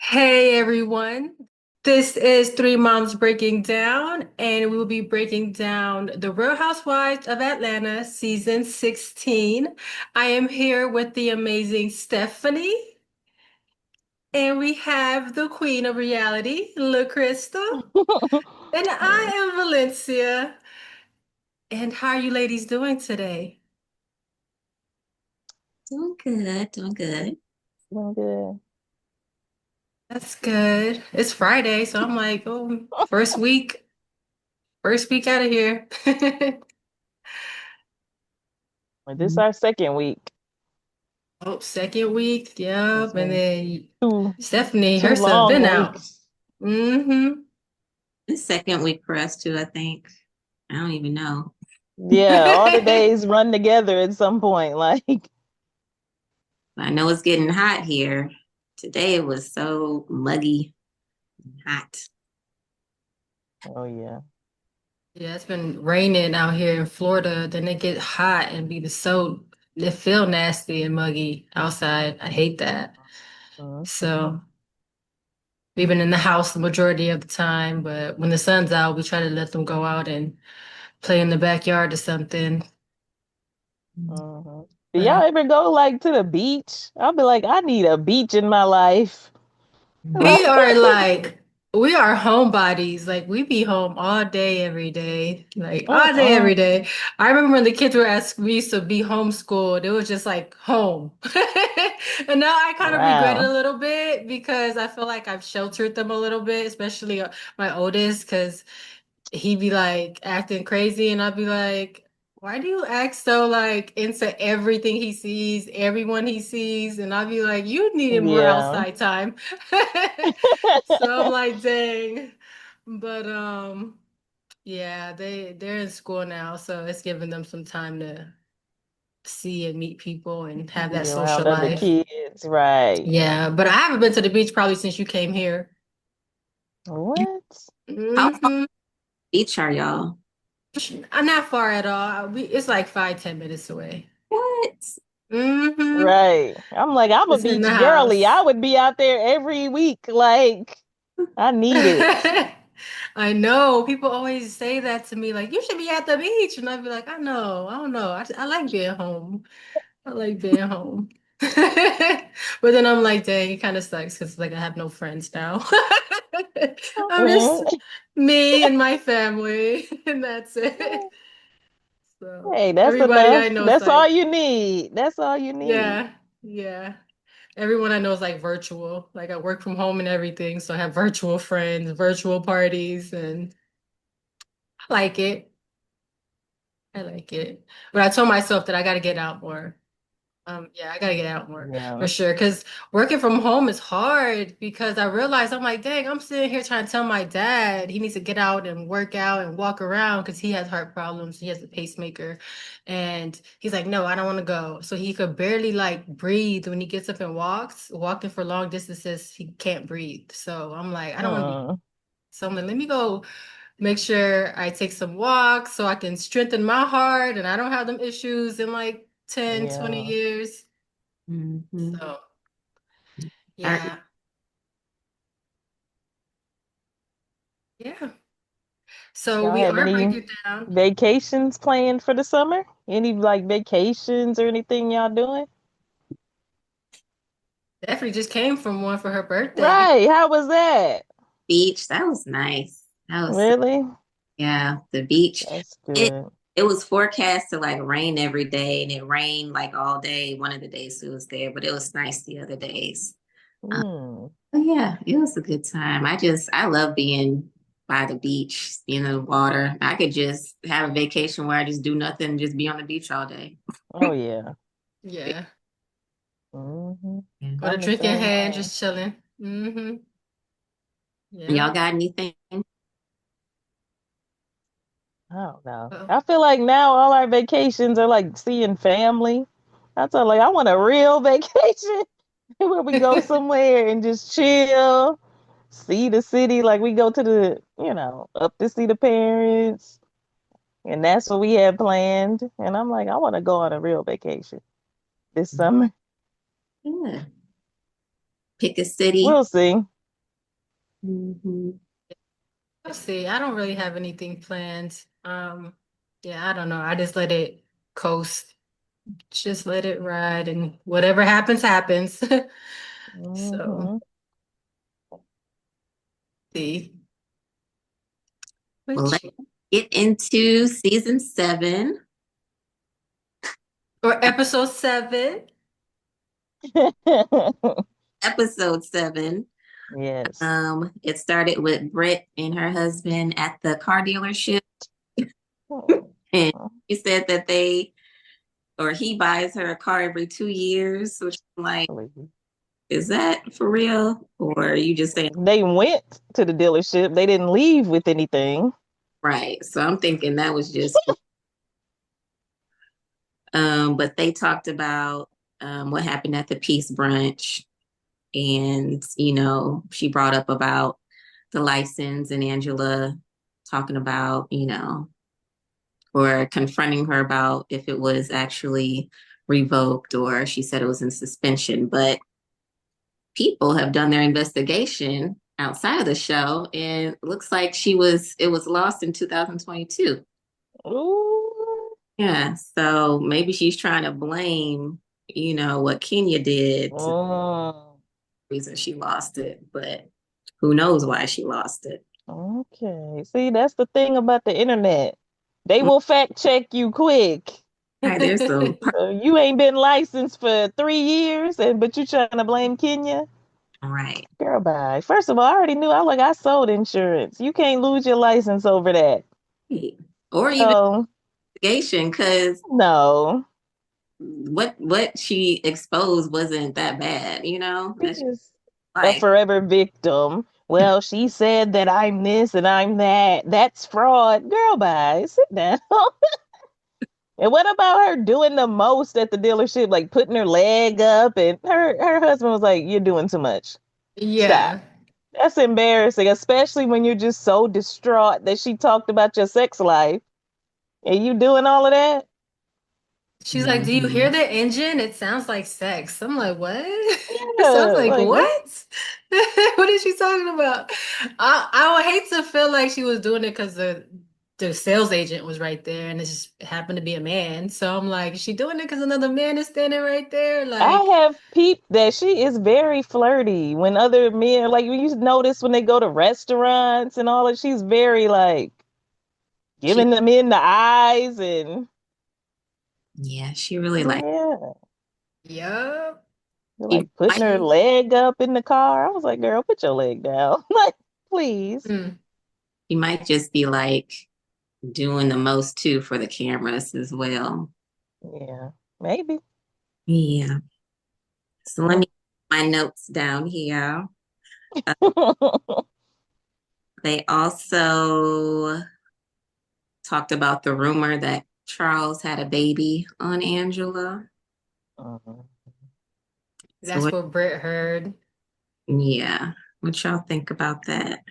Hey everyone, this is Three Moms Breaking Down, and we will be breaking down the Real Housewives of Atlanta season 16. I am here with the amazing Stephanie, and we have the queen of reality, La Crystal, and I am Valencia. And how are you ladies doing today? Doing good, doing good. Doing good. That's good. It's Friday, so I'm like, oh, first week out of here. Well, this our second week. Oh, second week, It's yep. And been then two Stephanie, two her stuff been long out. weeks. Mm-hmm. It's second week for us too, I think. I don't even know. Yeah, all the days run together at some point. Like, I know it's getting hot here. Today it was so muggy and hot. oh yeah. Yeah, it's been raining out here in Florida. Then it get hot and be so it feel nasty and muggy outside. I hate that. Mhm. So we've been in the house the majority of the time, but when the sun's out, we try to let them go out and play in the backyard or something. Mhm. Do y'all But ever go like to the beach? I'll be like, I need a beach in my life. we are Like, like, we are homebodies. Like, we be home all day, every day. Like, all day, every mm-mm. day. I remember when the kids were asking me to be homeschooled, it was just like home. And now I kind of regret it a Wow. little bit because I feel like I've sheltered them a little bit, especially my oldest, because he'd be like acting crazy, and I'd be like, why do you act so like into everything he sees, everyone he sees? And I'd be like, you needed more Yeah. outside time. So I'm like, dang. But yeah, they're in school now, so it's giving them some time to see and meet people and have that Be social around other life. kids, right. Yeah, but I haven't been to the beach probably since you came here. What? How far Hmm. beach are y'all? I'm not far at all. It's like 5, 10 minutes away. What? Hmm. Right. I'm like, I'm a It's in beach the girly. I house. would be out there every week. Like, I need it. I know. People always say that to me, like, you should be at the beach. And I'd be like, I know. I don't know. I like being home. I like being home. But then I'm like, dang, it kind of sucks because like I have no friends now. I'm just Mhm. me and my family, and that's it. So Hey, that's everybody I enough. know is That's all like, you need. That's all you need. yeah, yeah. Everyone I know is like virtual. Like I work from home and everything, so I have virtual friends, virtual parties, and I like it. I like it. But I told myself that I got to get out more. Yeah, I gotta get out more for Yeah. sure. Because working from home is hard because I realized I'm like, dang, I'm sitting here trying to tell my dad he needs to get out and work out and walk around because he has heart problems. He has a pacemaker. And he's like, no, I don't want to go. So he could barely like breathe when he gets up and walks. Walking for long distances, he can't breathe. So I'm like, I don't want to be. Mm, So I'm like, let me go make sure I take some walks so I can strengthen my heart and I don't have them issues in like 10, 20 yeah. years. Hmm. So, Are, yeah. Yeah. So Y'all we have are any breaking down. vacations planned for the summer? Any like vacations or anything y'all doing? Definitely just came from one for her birthday. Right. How was that? beach, that was nice. That was Really? yeah, the beach. That's It good. it was forecast to like rain every day and it rained like all day one of the days it was there, but it was nice the other days. Mm, But yeah, it was a good time. I love being by the beach, being in the water. I could just have a vacation where I just do nothing and just be on the beach all day. oh yeah. Yeah. Hmm. Yeah. Go to I'm the drinking same hand, way. just chilling. Yeah. Y'all got anything? I don't know. Oh. I feel like now all our vacations are like seeing family. I tell like I want a real vacation where we go somewhere and just chill, see the city. Like we go to up to see the parents. And that's what we had planned. And I'm like, I want to go on a real vacation this summer. Yeah. Pick a city. We'll see. Mhm. We'll see. I don't really have anything planned. Yeah, I don't know. I just let it coast. Just let it ride and whatever happens, happens. So, Hmm. see. Well, let's Which get into season 7. or episode 7. Episode 7. Yes. It started with Britt and her husband at the car dealership, Oh, and he said that he buys her a car every 2 years. Which I'm like, please. is that for real, or are you just saying They went to the dealership. They didn't leave with anything. right? So I'm thinking that was just. But they talked about what happened at the peace brunch, and she brought up about the license, and Angela talking about or confronting her about if it was actually revoked, or she said it was in suspension. But people have done their investigation outside of the show, and it looks like it was lost in 2022. Ooh. Yeah, so maybe she's trying to blame, what Kenya did to the Mm. reason she lost it, but who knows why she lost it. Okay. See, that's the thing about the internet. They will fact check you quick. Right, there's some So you ain't been licensed for 3 years, and but you trying to blame Kenya? right, Girl, bye. First of all, I already knew. I sold insurance. You can't lose your license over that. or even So investigation, because no, what she exposed wasn't that bad, she That's just a life. forever victim. Well, she said that I'm this and I'm that. That's fraud. Girl, bye. Sit down. And what about her doing the most at the dealership, like putting her leg up? And her husband was like, "You're doing too much. Stop." Yeah. That's embarrassing, especially when you're just so distraught that she talked about your sex life and you doing all of that. She's like, "Do you hear Mhm. the engine? It sounds like sex." I'm like, "What?" It sounds Yeah, like like what? what? What is she talking about? I would hate to feel like she was doing it because the sales agent was right there and it just happened to be a man. So I'm like, is she doing it because another man is standing right there? I Like, have peeped that she is very flirty when other men, like you notice when they go to restaurants and all that, she's very like She, giving them in the eyes and yeah, she really yeah, yup. she like putting might, her She, leg up in the car. I was like, girl, put your leg down. Like, please. mm, she might just be like doing the most too for the cameras as well. Yeah, maybe. Yeah. So let Mm. me put my notes down here. Uh, they also talked about the rumor that Charles had a baby on Angela. Mhm. So that's what Britt heard. yeah, what y'all think about that?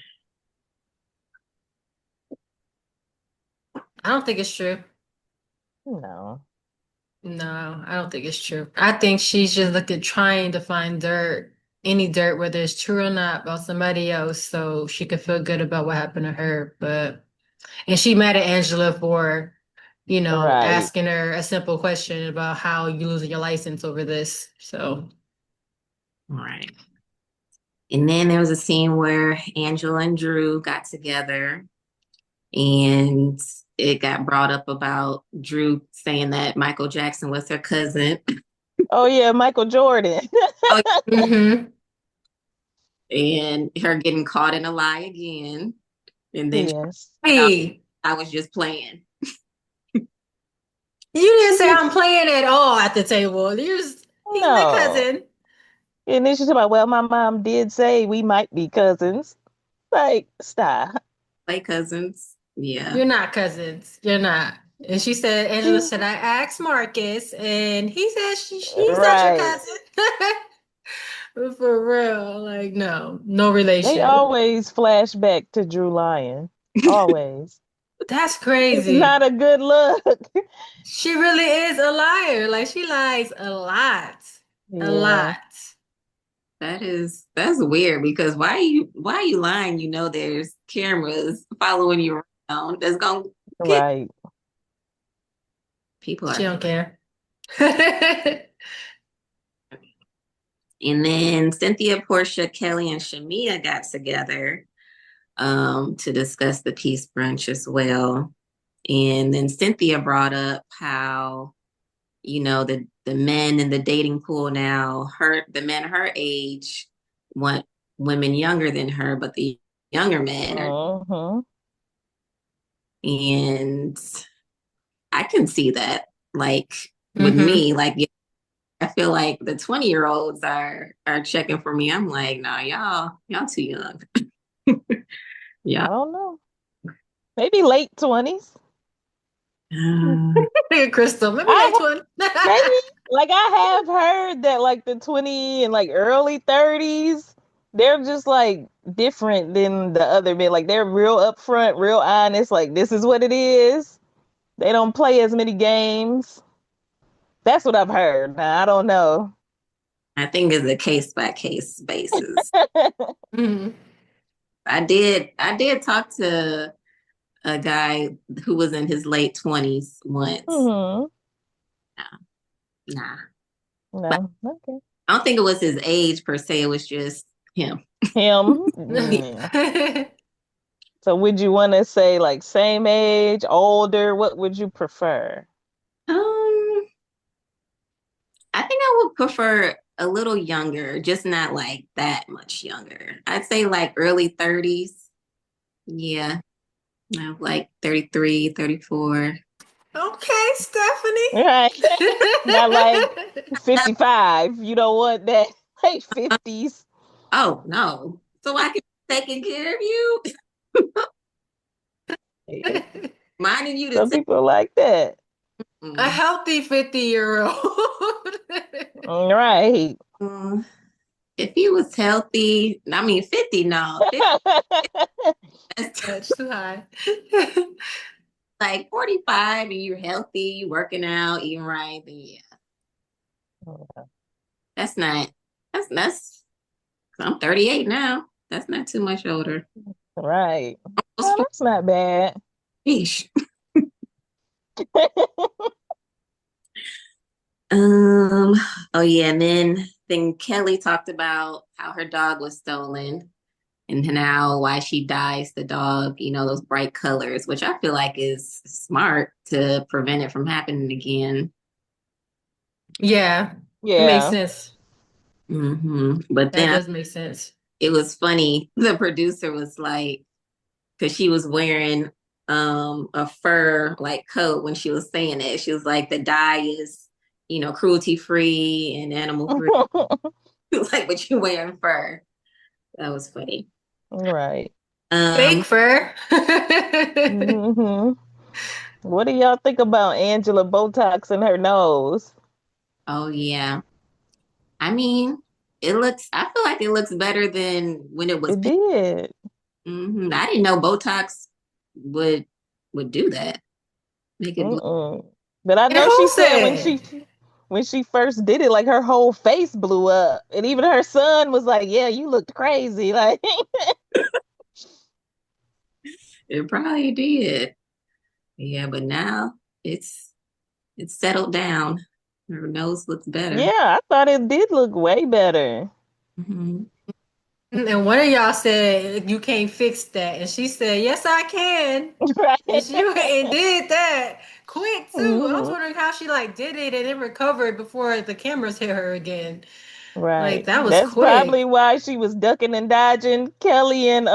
I don't think it's true. No. No, I don't think it's true. I think she's just looking, trying to find dirt, any dirt, whether it's true or not, about somebody else, so she could feel good about what happened to her. And she mad at Angela for, Right. asking her a simple question about how you losing your license over this. So, Right. And then there was a scene where Angela and Drew got together, and it got brought up about Drew saying that Michael Jackson was her cousin. Oh yeah, Michael Jordan. Oh, hmm and her getting caught in a lie again. And then Yes. hey, I was just playing. you didn't She say just I'm playing at all at the table. He's my no. cousin. And then she's about, well, my mom did say we might be cousins. Like, stop. Play cousins. Yeah. You're not cousins. You're not. And she said, Angela She said, I asked Marcus, and he said he's not your right. cousin. For real. Like, no, no They relation. always flash back to Drew Lyon. Always. That's It's crazy. not a good look. She really is a liar. Like, she lies a lot. A Yeah. lot. That's weird because why are you lying? You know there's cameras following you around that's gonna get Right. people She are. don't care. And then Cynthia, Porsha, Kelly, and Shamia got together to discuss the peace brunch as well. And then Cynthia brought up how, the men in the dating pool now, the men her age want women younger than her, but the younger men are, Mm-hmm. and I can see that. Like with Hmm. me, like yeah, I feel like the 20-year-olds are checking for me. I'm like, nah, y'all too young. I Yeah. don't know. Maybe late 20s. Crystal, maybe late I 20. maybe like I have heard that like the 20 and like early 30s, they're just like different than the other men. Like they're real upfront, real honest. Like this is what it is. They don't play as many games. That's what I've heard. Now, I don't know. I think it's a case by case basis. Mhm. I did talk to a guy who was in his late 20s once. Hmm. Nah. But No. Okay. I don't think it was his age per se, it was just him. Him. Yeah. So would you want to say like same age, older? What would you prefer? Um, I think I would prefer a little younger, just not like that much younger. I'd say like early 30s. Yeah. No, like 33, 34. Okay, Stephanie. Right. Not like 55. You don't want that like 50s. Oh, no. So I can be taking care of you, Yeah. minding you to Some take. people like that. A Mm, healthy 50-year-old. Right. mm. If he was healthy, I mean, 50, no. 50, that's That's too high. like 45 and you're healthy, you working out, eating right, then yeah. That's not, I'm 38 now. That's not too much older. Right. Well, that's not bad. Sheesh. Um, oh yeah, and then Kelly talked about how her dog was stolen and now why she dyes the dog, those bright colors, which I feel like is smart to prevent it from happening again. Yeah, it makes Yeah. sense. But That then does make sense. it was funny. The producer was like, because she was wearing a fur like coat when she was saying it. She was like, the dye is, cruelty free and animal free. It was like, but you wearing fur. That was funny. Right. Fake Um, fur. Hmm. What do y'all think about Angela Botox in her nose? oh yeah. I mean, I feel like it looks better than when it was It pink. did. I didn't know Botox would would do that. Make it blue. Mm-mm. But I And know who she said said? when she first did it, like her whole face blew up, and even her son was like, "Yeah, you looked crazy." Like, It probably did. Yeah, but now it's it's settled down. Her nose looks better. yeah, I thought it did look way better. hmm And one of y'all said you can't fix that, and she said, "Yes, I can." And Right. she went and did that quick too. I was Hmm. wondering how she like did it and then recovered before the cameras hit her again. Like Right. that was That's probably quick. why she was ducking and dodging Kelly and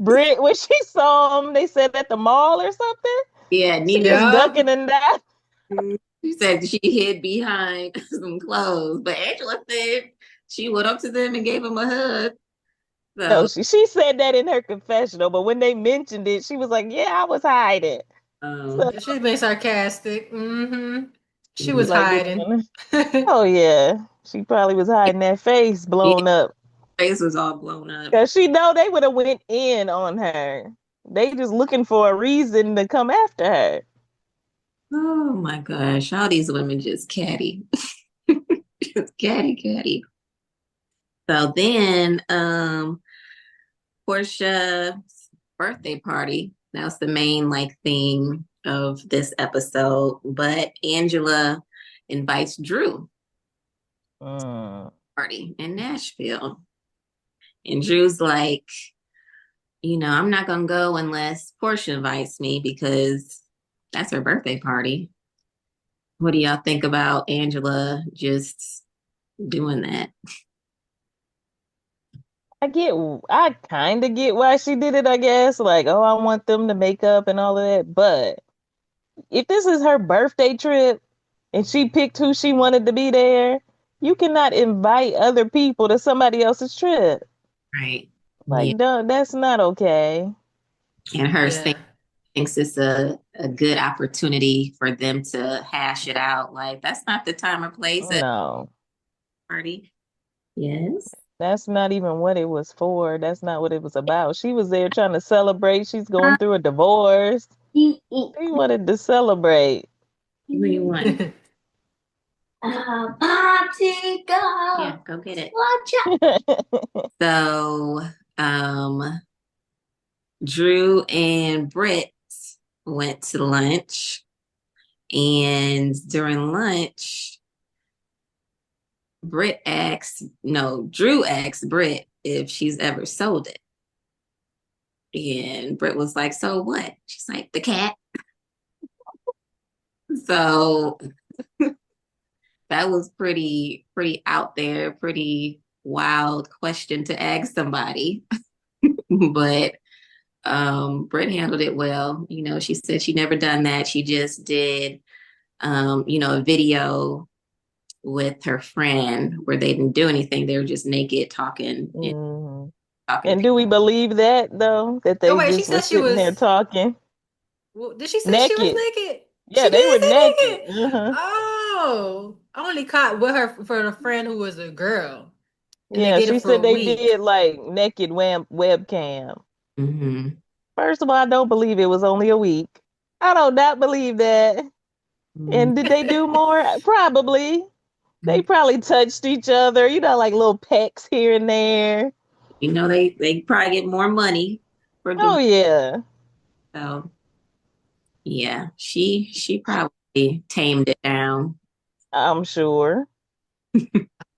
Britt when she saw them. They said at the mall or something. Yeah, She Nina. was Yup. ducking and dodging. She said she hid behind some clothes, but Angela said she went up to them and gave them a hug. No, So, she said that in her confessional, but when they mentioned it, she was like, "Yeah, I was hiding." So um, She's being sarcastic. She she was yeah, like, hiding. "Oh yeah," she probably was hiding that face blown up face was all blown up. because she know they would have went in on her. They just looking for a reason to come after her. Oh my gosh, all these women just catty, just catty, catty. So then, Portia's birthday party. That's the main like theme of this episode. But Angela invites Drew Mm. party in Nashville. And Drew's like, I'm not gonna go unless Porsha invites me because that's her birthday party. What do y'all think about Angela just doing that? I kind of get why she did it, I guess. Like, oh, I want them to make up and all of that. But if this is her birthday trip and she picked who she wanted to be there, you cannot invite other people to somebody else's trip. Right. Yeah. Like, no, that's not okay. And her Yeah. thinks it's a good opportunity for them to hash it out. Like, that's not the time or place at No, a party. Yes. that's not even what it was for. That's not what it was about. She was there trying to celebrate. She's going through a divorce. She wanted to celebrate. What do you want? Party go. Yeah, go get it. Watch out. So, Drew and Britt went to lunch, and during lunch, Drew asked Britt if she's ever sold it. And Britt was like, "So what?" She's like, "The cat." So that was pretty out there, pretty wild question to ask somebody. But Britt handled it well. She said she never done that. She just did a video with her friend where they didn't do anything. They were just naked talking and Mhm. talking to And people. do we believe that though? That Oh they wait, she just were said she sitting there was. talking Well, did she say she was naked? naked? Yeah, She they were did say naked. naked. Uh-huh. Oh, I only caught with her for the friend who was a girl, and they Yeah, did it she for a said they week. did like naked webcam. Mm-hmm. First of all, I don't believe it was only a week. I do not believe that. And did they do more? Probably. They probably touched each other, like little pecks here and there. They probably get more money for Oh divorce. yeah, So yeah, she probably tamed it down. I'm sure.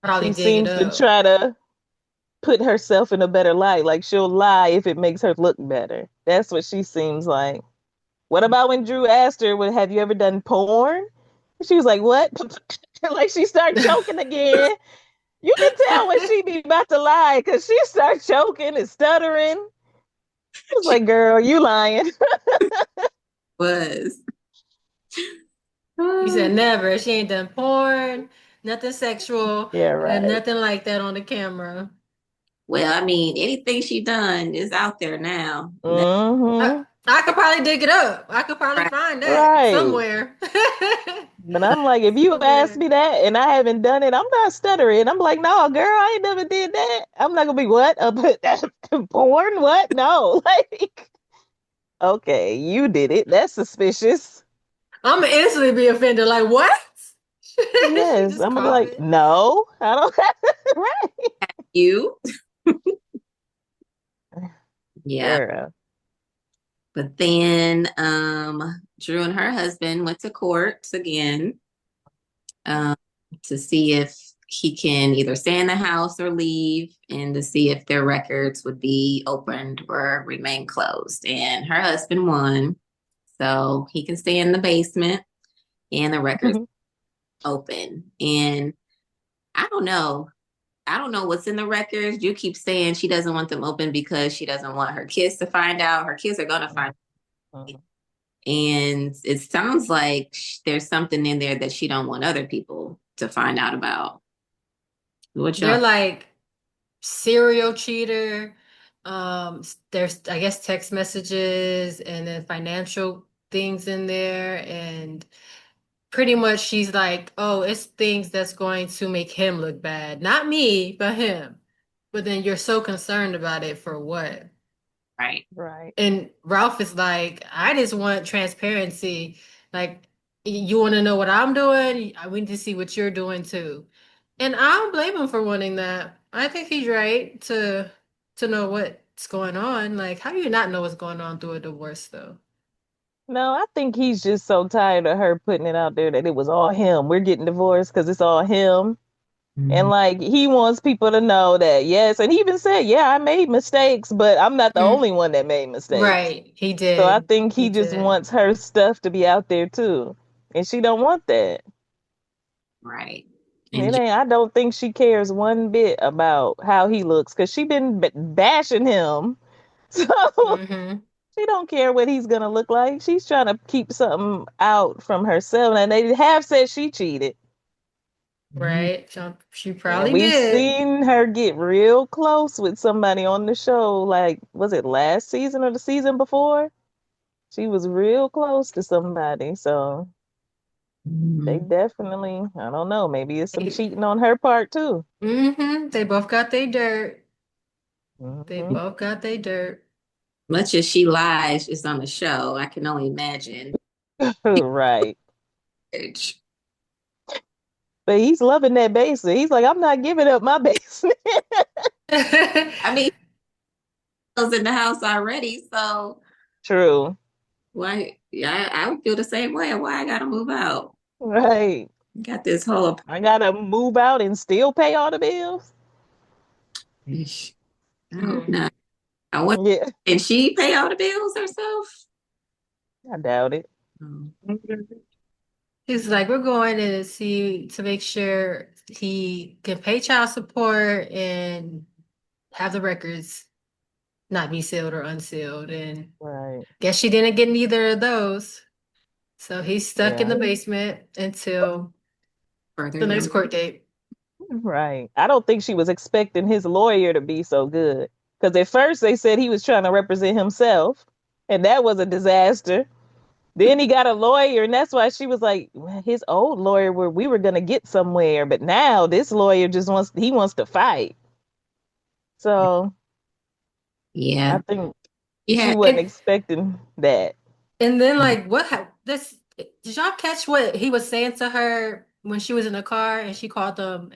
Probably She dig it seems to up. try to put herself in a better light. Like she'll lie if it makes her look better. That's what she seems like. What about when Drew asked her, "Well, have you ever done porn?" She was like, "What?" Like she started choking again. You can tell when she be about to lie because she started choking and stuttering. I was She like, "Girl, you lying?" was. You said never. She ain't done porn, nothing sexual, Yeah, and right. nothing like that on the camera. Well, I mean, anything she done is out there now. I, Mm-hmm. I could probably dig it up. I could probably Right. find that Right. somewhere. But I'm like, if you ask Somewhere. me that and I haven't done it, I'm not stuttering. I'm like, no, girl, I ain't never did that. I'm not gonna be what? Porn? What? No. Like, okay, you did it. That's suspicious. I'm gonna instantly be offended. Like, what? She Yes. just I'm gonna be caught like, it. no, I don't right. You? Yeah. Girl. But then Drew and her husband went to court again um, to see if he can either stay in the house or leave and to see if their records would be opened or remain closed. And her husband won. So he can stay in the basement and the records open. And I don't know. I don't know what's in the records. You keep saying she doesn't want them open because she doesn't want her kids to find out. Her kids are going to find out. And it sounds like there's something in there that she don't want other people to find out about. What They're y'all? like serial cheater. There's, I guess, text messages and then financial things in there. And pretty much she's like, oh, it's things that's going to make him look bad. Not me, but him. But then you're so concerned about it for what? Right. Right. And Ralph is like, I just want transparency. Like, you want to know what I'm doing? We need to see what you're doing too. And I don't blame him for wanting that. I think he's right to know what's going on. Like, how do you not know what's going on through a divorce, though? No, I think he's just so tired of her putting it out there that it was all him. We're getting divorced because it's all him. And Mhm. like he wants people to know that, yes, and he even said, yeah, I made mistakes, but I'm not the Mm, only one that made mistakes. right. He So I did. think He he just did. wants her stuff to be out there too. And she don't want that. Right. It And ain't, I don't think she cares one bit about how he looks because she been bashing him. So Hmm. she don't care what he's gonna look like. She's trying to keep something out from herself. And they have said she cheated. Right. She And probably we've did. seen her get real close with somebody on the show. Like, was it last season or the season before? She was real close to somebody. So they Mhm. definitely, I don't know, maybe it's some cheating on her part too. They both got their dirt. They Hmm. both got their dirt. Much as she lies, it's on the show. I can only imagine. Right. Age. But he's loving that basement. He's like, I'm not giving up my basement. I mean, I was in the house already, so True. why? Yeah, I would feel the same way. Why I gotta move out? Right. Got this whole I gotta move out and still pay all the bills. apartment. I hope Mm. not. I want. Yeah, Can she pay all the bills herself? I doubt it. Oh. He's like, we're going to see to make sure he can pay child support and have the records not be sealed or unsealed. And Right. guess she didn't get neither of those. So he's stuck in Yeah. the basement until Further the next notice. court date. Right. I don't think she was expecting his lawyer to be so good. Because at first they said he was trying to represent himself, and that was a disaster. Then he got a lawyer, and that's why she was like, "Well, his old lawyer where we were gonna get somewhere, but now this lawyer just wants to fight." So I Yeah. think she Yeah. wasn't And expecting that. and then like this did y'all catch what he was saying to her when she was in the car and she called them?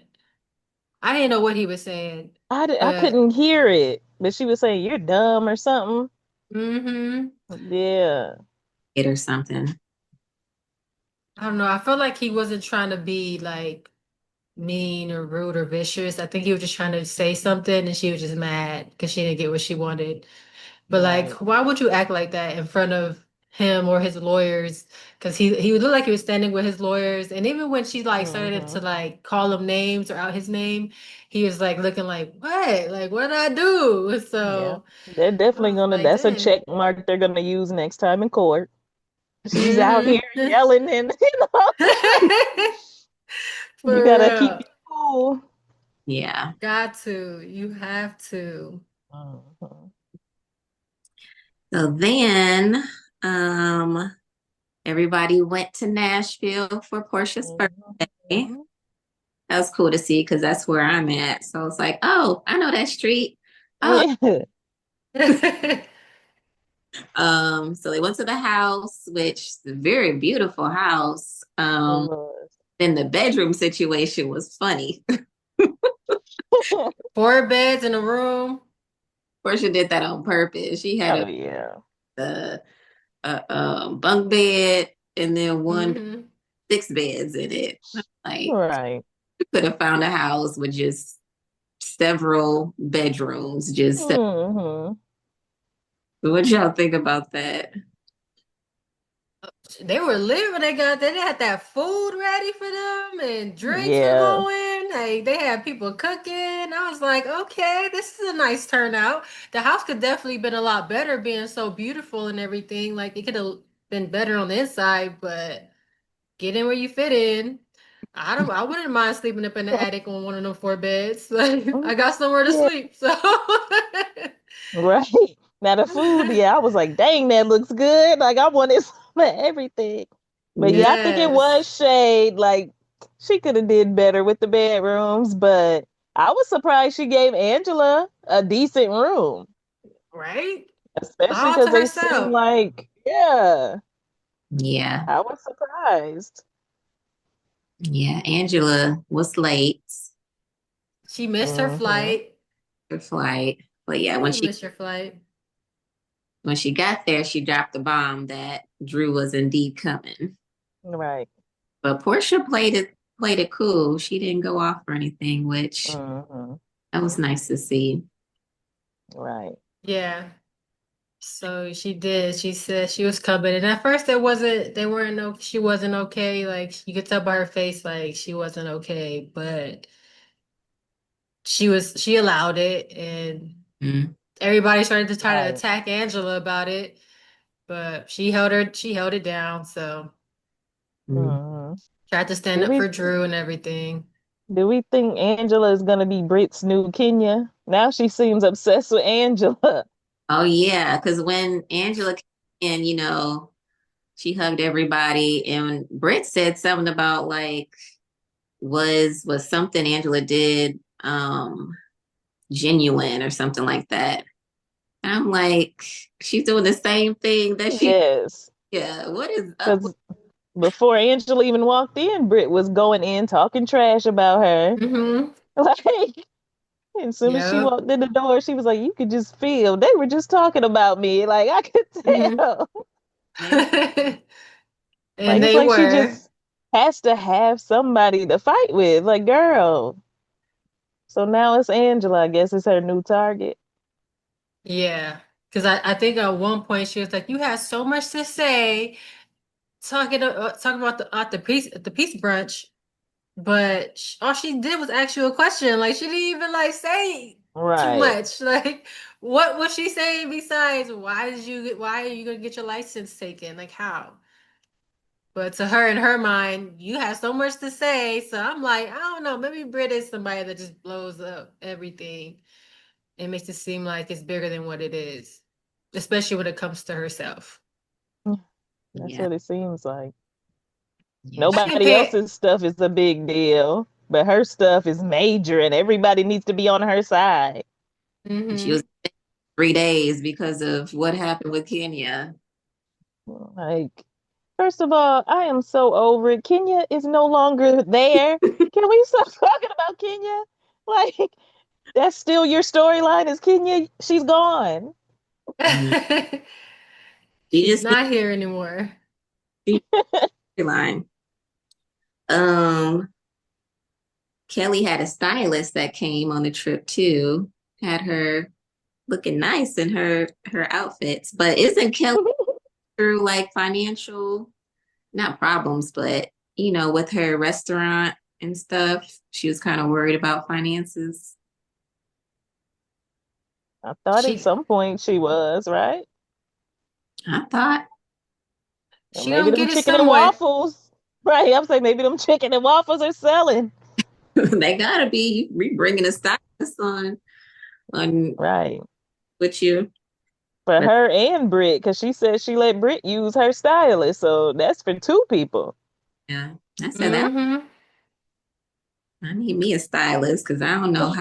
I didn't know what he was saying, I but couldn't hear it, but she was saying you're dumb or something. hmm Yeah. It or something. I don't know. I feel like he wasn't trying to be like mean or rude or vicious. I think he was just trying to say something and she was just mad because she didn't get what she wanted. But like, Right. why would you act like that in front of him or his lawyers? Because he looked like he was standing with his lawyers. And even when she like started to Hmm. like call him names or out his name, he was like looking like, what? Like, what did I do? Yeah. So They're I definitely was gonna like, that's a dang. check mark they're gonna use next time in court. She's out here Hmm. yelling and you For gotta keep real. your cool. Yeah. Got to. You have to. Mhm. So then, um, everybody went to Nashville for Portia's birthday. Mhm. That was cool to see because that's where I'm at. So it's like, oh, I know that street. Oh, Yeah. so they went to the house, which is a very beautiful house. It was. Then the bedroom situation was funny. Four beds in a room. Portia did that on purpose. She had Oh yeah. a, bunk bed and then one Hmm. six beds in it. Like Right. you could have found a house with just several bedrooms. Just Hmm. what y'all think about that? They were lit when they got there. They had that food ready for them and drinks were Yeah. going. Like they had people cooking. I was like, okay, this is a nice turnout. The house could definitely been a lot better being so beautiful and everything. Like it could have been better on the inside, but get in where you fit in. I wouldn't mind sleeping up in the attic on one of them four beds. Like I got somewhere to Yeah. sleep. So Right. Now the food, yeah, I was like, dang, that looks good. Like I wanted some of everything. But yeah, I think it yes. was shade. Like she could have did better with the bedrooms, but I was surprised she gave Angela a decent room, Right? especially All because to they seem herself. like, yeah, Yeah, I was surprised. yeah. Angela was late. She missed her Mm-hmm. flight. Her flight. But yeah, Yeah, you missed your flight. when she got there, she dropped the bomb that Drew was indeed coming. Right. But Portia played it cool. She didn't go off or anything, which Mm-hmm. that was nice to see. Right. Yeah. So she did. She said she was coming. And at first there wasn't, they weren't no, she wasn't okay. Like you could tell by her face, like she wasn't okay, but she allowed it and Mm. everybody started to try to Right. attack Angela about it, but she held it down. So Mm. Mm-hmm. tried to stand Do up we for Drew and everything. do we think Angela is gonna be Brit's new Kenya? Now she seems obsessed with Angela. Oh yeah, because when Angela came in, she hugged everybody, and Britt said something about like was something Angela did genuine or something like that. And I'm like, she's doing the same thing that she Yes. yeah. What is up with Because before Angela even walked in, Brit was going in talking trash about her. Mm-hmm. Like, as soon as she Yep. walked in the door, she was like, "You could just feel they were just talking about me." Like I could Mm-hmm. tell. they were? Like And it's they like she were. just has to have somebody to fight with. Like, girl. So now it's Angela. I guess it's her new target. Yeah. Because I think at one point she was like, you had so much to say talking about the peace brunch, but all she did was ask you a question. Like she didn't even like say too Right. much. Like what was she saying besides why are you gonna get your license taken? Like how? But to her in her mind, you have so much to say. So I'm like, I don't know, maybe Brit is somebody that just blows up everything and makes it seem like it's bigger than what it is, especially when it comes to herself. That's Yeah, what it seems like. yeah. I can Nobody pay else's stuff is a big deal, but her stuff is major and everybody needs to be on her side. She was hmm 3 days because of what happened with Kenya. Like, first of all, I am so over it. Kenya is no longer there. Can we stop talking about Kenya? Like, that's still your storyline is Kenya. She's gone. Mhm. She She's just needs not here anymore. a line. Um, Kelly had a stylist that came on the trip too. Had her looking nice in her outfits. But isn't Kelly through like financial, not problems, but with her restaurant and stuff, she was kind of worried about finances. I thought at She some point she was, right? I thought Or she maybe don't them get it chicken and somewhere. waffles. Right. I'm saying maybe them chicken and waffles are selling. they gotta be bringing a stylist on Right. with you. For But her and Britt, because she said she let Britt use her stylist. So that's for two people. yeah, I said that hmm I need me a stylist because I don't know how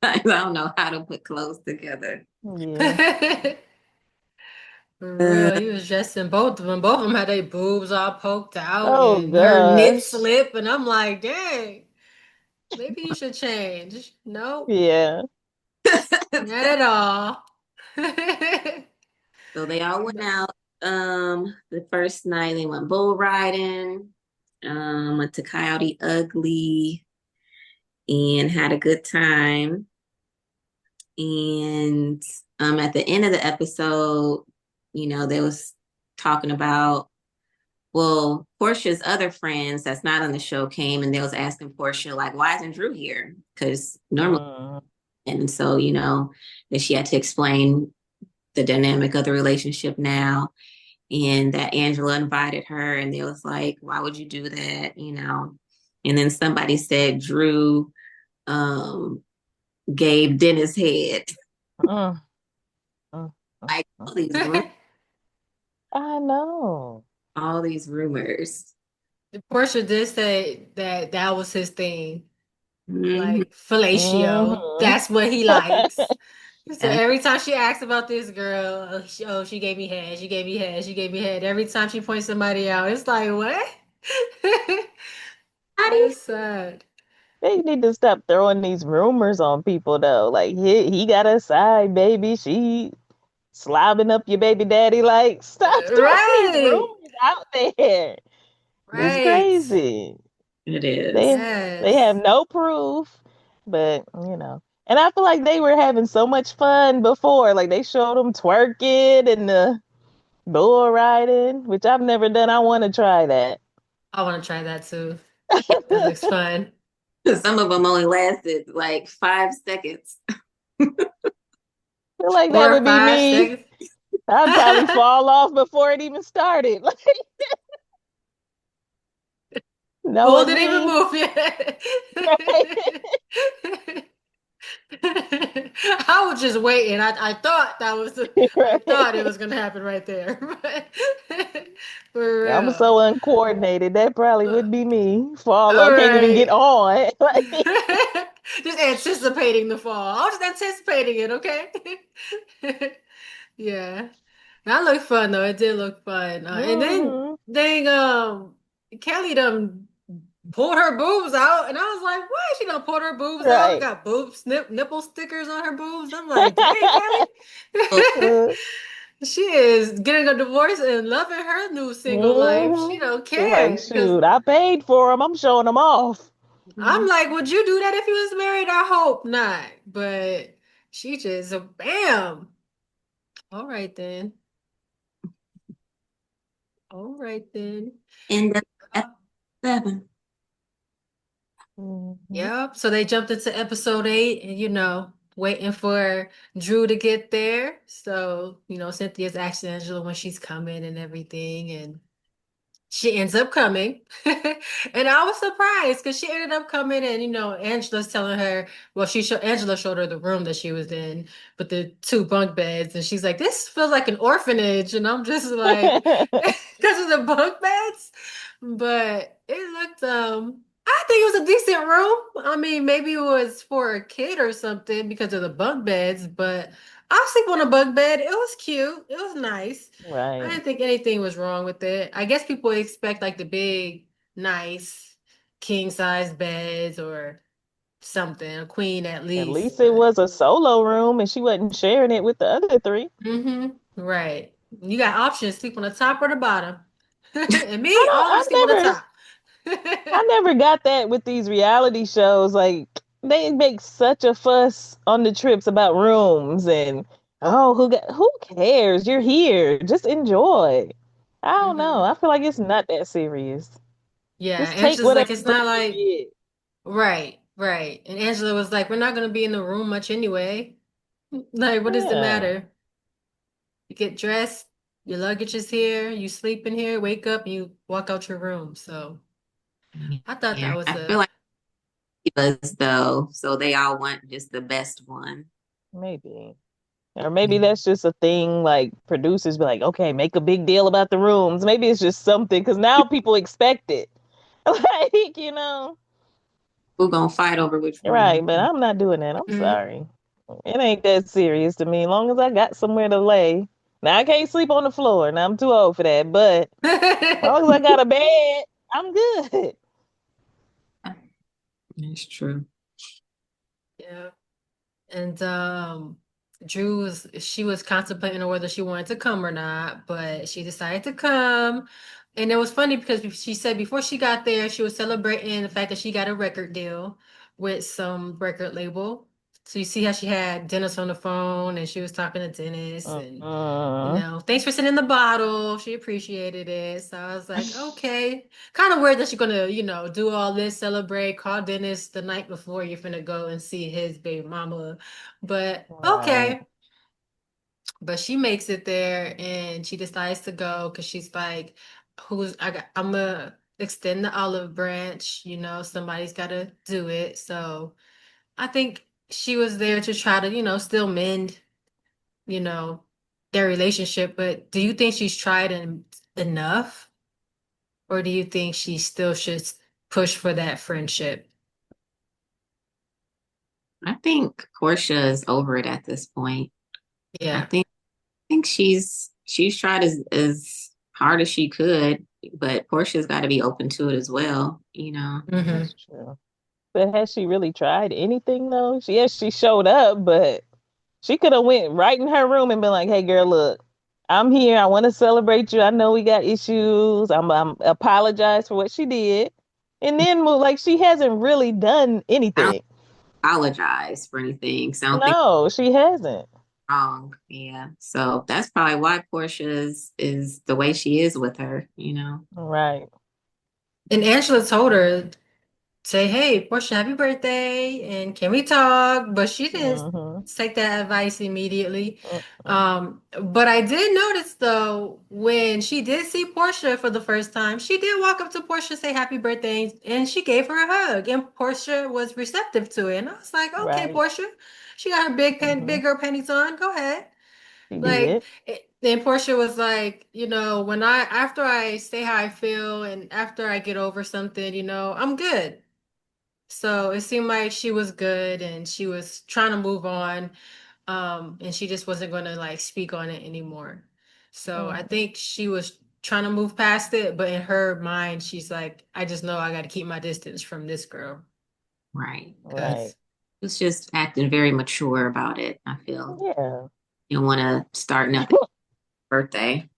I don't know how to put clothes together. Yeah. For Uh, real, he was dressing both of them. Both of them had their boobs all poked out Oh and her nip gosh. slip, and I'm like, dang, maybe you should change. Nope, Yeah. not at all. so they all went No. out. The first night they went bull riding, went to Coyote Ugly and had a good time. And at the end of the episode, they was talking about, well, Portia's other friends that's not on the show came and they was asking Portia, like, why isn't Drew here? Because normally, Mm, and so, that she had to explain the dynamic of the relationship now and that Angela invited her and they was like, why would you do that? And then somebody said Drew um, gave Dennis head. mm, mm, mm, Like mm. I know. all these rumors. Portia did say that that was his thing, Hmm. like fellatio. Hmm. That's what he likes. So Yeah. every time she asks about this girl, she gave me head, she gave me head, she gave me head. Every time she points somebody out, it's like, what? How do you That's sad. They need to stop throwing these rumors on people though. Like he got a side baby. She slobbing up your baby daddy. Like stop throwing these Right. rumors out there. It's Right. crazy. It They is. they have Yes. no proof, but And I feel like they were having so much fun before. Like they showed them twerking and the bull riding, which I've never done. I want to try that. I want to try that too. That looks fun. Some of them only lasted like 5 seconds. Feel like that 4 or would be 5 me. seconds. I'd probably fall off before it even started. Like, Bull knowing didn't even me, move yet. right? I was just waiting. I thought I thought it Right. was gonna happen right there. For I'm real. so uncoordinated. That probably Uh, would be me. Fall All off, can't even get right. on. Like, Just anticipating the fall. I was just anticipating it, okay? Yeah. That looked fun though. It did look fun. And then hmm dang Kelly done pulled her boobs out, and I was like, "Why she done pulled her boobs out? right. Got nipple stickers on her boobs." I'm like, "Dang, Kelly, hmm she is getting a divorce and loving her new single life. She don't She's like, care." Because shoot, I paid for them. I'm showing them off. I'm like, "Would you do that if you was married?" I hope not. But she just bam. All right then. All right then. And at 7. hmm Yep. So they jumped into episode 8 and waiting for Drew to get there. So, Cynthia's asking Angela when she's coming and everything. And she ends up coming. And I was surprised because she ended up coming and, Angela's telling her, well, Angela showed her the room that she was in with the 2 bunk beds. And she's like, this feels like an orphanage. And I'm just like, because of the bunk beds. But it looked, I think it was a decent room. I mean, maybe it was for a kid or something because of the bunk beds, but I'll sleep on a bunk bed. It was cute. It was nice. I Right. didn't think anything was wrong with it. I guess people expect like the big, nice king size beds or something, a queen at At least, least it but was a solo room and she wasn't sharing it with the other three. right. You got options, sleep on the top or the bottom. And me, I I don't always sleep on the never top. I never got that with these reality shows. Like they make such a fuss on the trips about rooms and who cares? You're here. Just enjoy. I don't know. hmm I feel like it's not that serious. Yeah, Just take Angela's like, whatever it's room not you like, get. right, right. And Angela was like, we're not going to be in the room much anyway. Like, what does it Yeah, matter? You get dressed, your luggage is here, you sleep in here, wake up, and you walk out your room. So I thought that Yeah. was I feel like it was though. So they all want just the best one. maybe. Or maybe that's just a thing like producers be like, okay, make a big deal about the rooms. Maybe it's just something because now people expect it. Like, Who gonna fight over which right, room? but I'm not doing that. I'm Mhm. sorry. It ain't that serious to me. As long as I got somewhere to lay. Now I can't sleep on the floor. Now I'm too old for that. But as long as I got a bed, I'm good. That's true. Yeah. And she was contemplating on whether she wanted to come or not, but she decided to come. And it was funny because she said before she got there, she was celebrating the fact that she got a record deal with some record label. So you see how she had Dennis on the phone and she was talking to Dennis and Uh, thanks for sending the bottle. She appreciated it. So I was like, okay. Kind of weird that you're gonna, do all this, celebrate, call Dennis the night before you're finna go and see his baby mama. But right. okay. But she makes it there and she decides to go because she's like, I'm gonna extend the olive branch, somebody's gotta do it. So I think she was there to try to, still mend you know, their relationship, but do you think she's tried enough? Or do you think she still should push for that friendship? I think Portia is over it at this point. I Yeah. think she's tried as hard as she could, but Portia's got to be open to it as well. hmm That's true. But has she really tried anything though? She showed up, but she could have went right in her room and been like, "Hey, girl, look, I'm here. I want to celebrate you. I know we got issues. I'm apologize for what she did, and then move." Like she hasn't really done I don't anything. apologize for anything. So I don't think No, she hasn't. wrong. Yeah. So that's probably why Portia is the way she is with her, you know. Right. And Angela told her, say, hey, Porsha, happy birthday, and can we talk? But she didn't Mm-hmm. take that advice immediately. Mm-mm. But I did notice though, when she did see Portia for the first time, she did walk up to Portia, say happy birthday, and she gave her a hug, and Portia was receptive to it. And I was like, okay, Right. Portia, she got her Mm-hmm. big girl panties on. Go ahead. She Like, did. then Portia was like, when after I say how I feel and after I get over something, I'm good. So it seemed like she was good and she was trying to move on. And she just wasn't going to like speak on it anymore. So I Mm-hmm. think she was trying to move past it, but in her mind, she's like, I just know I got to keep my distance from this girl. Right. Right. Because it's just acting very mature about it, I feel. Yeah. You don't want to start nothing birthday.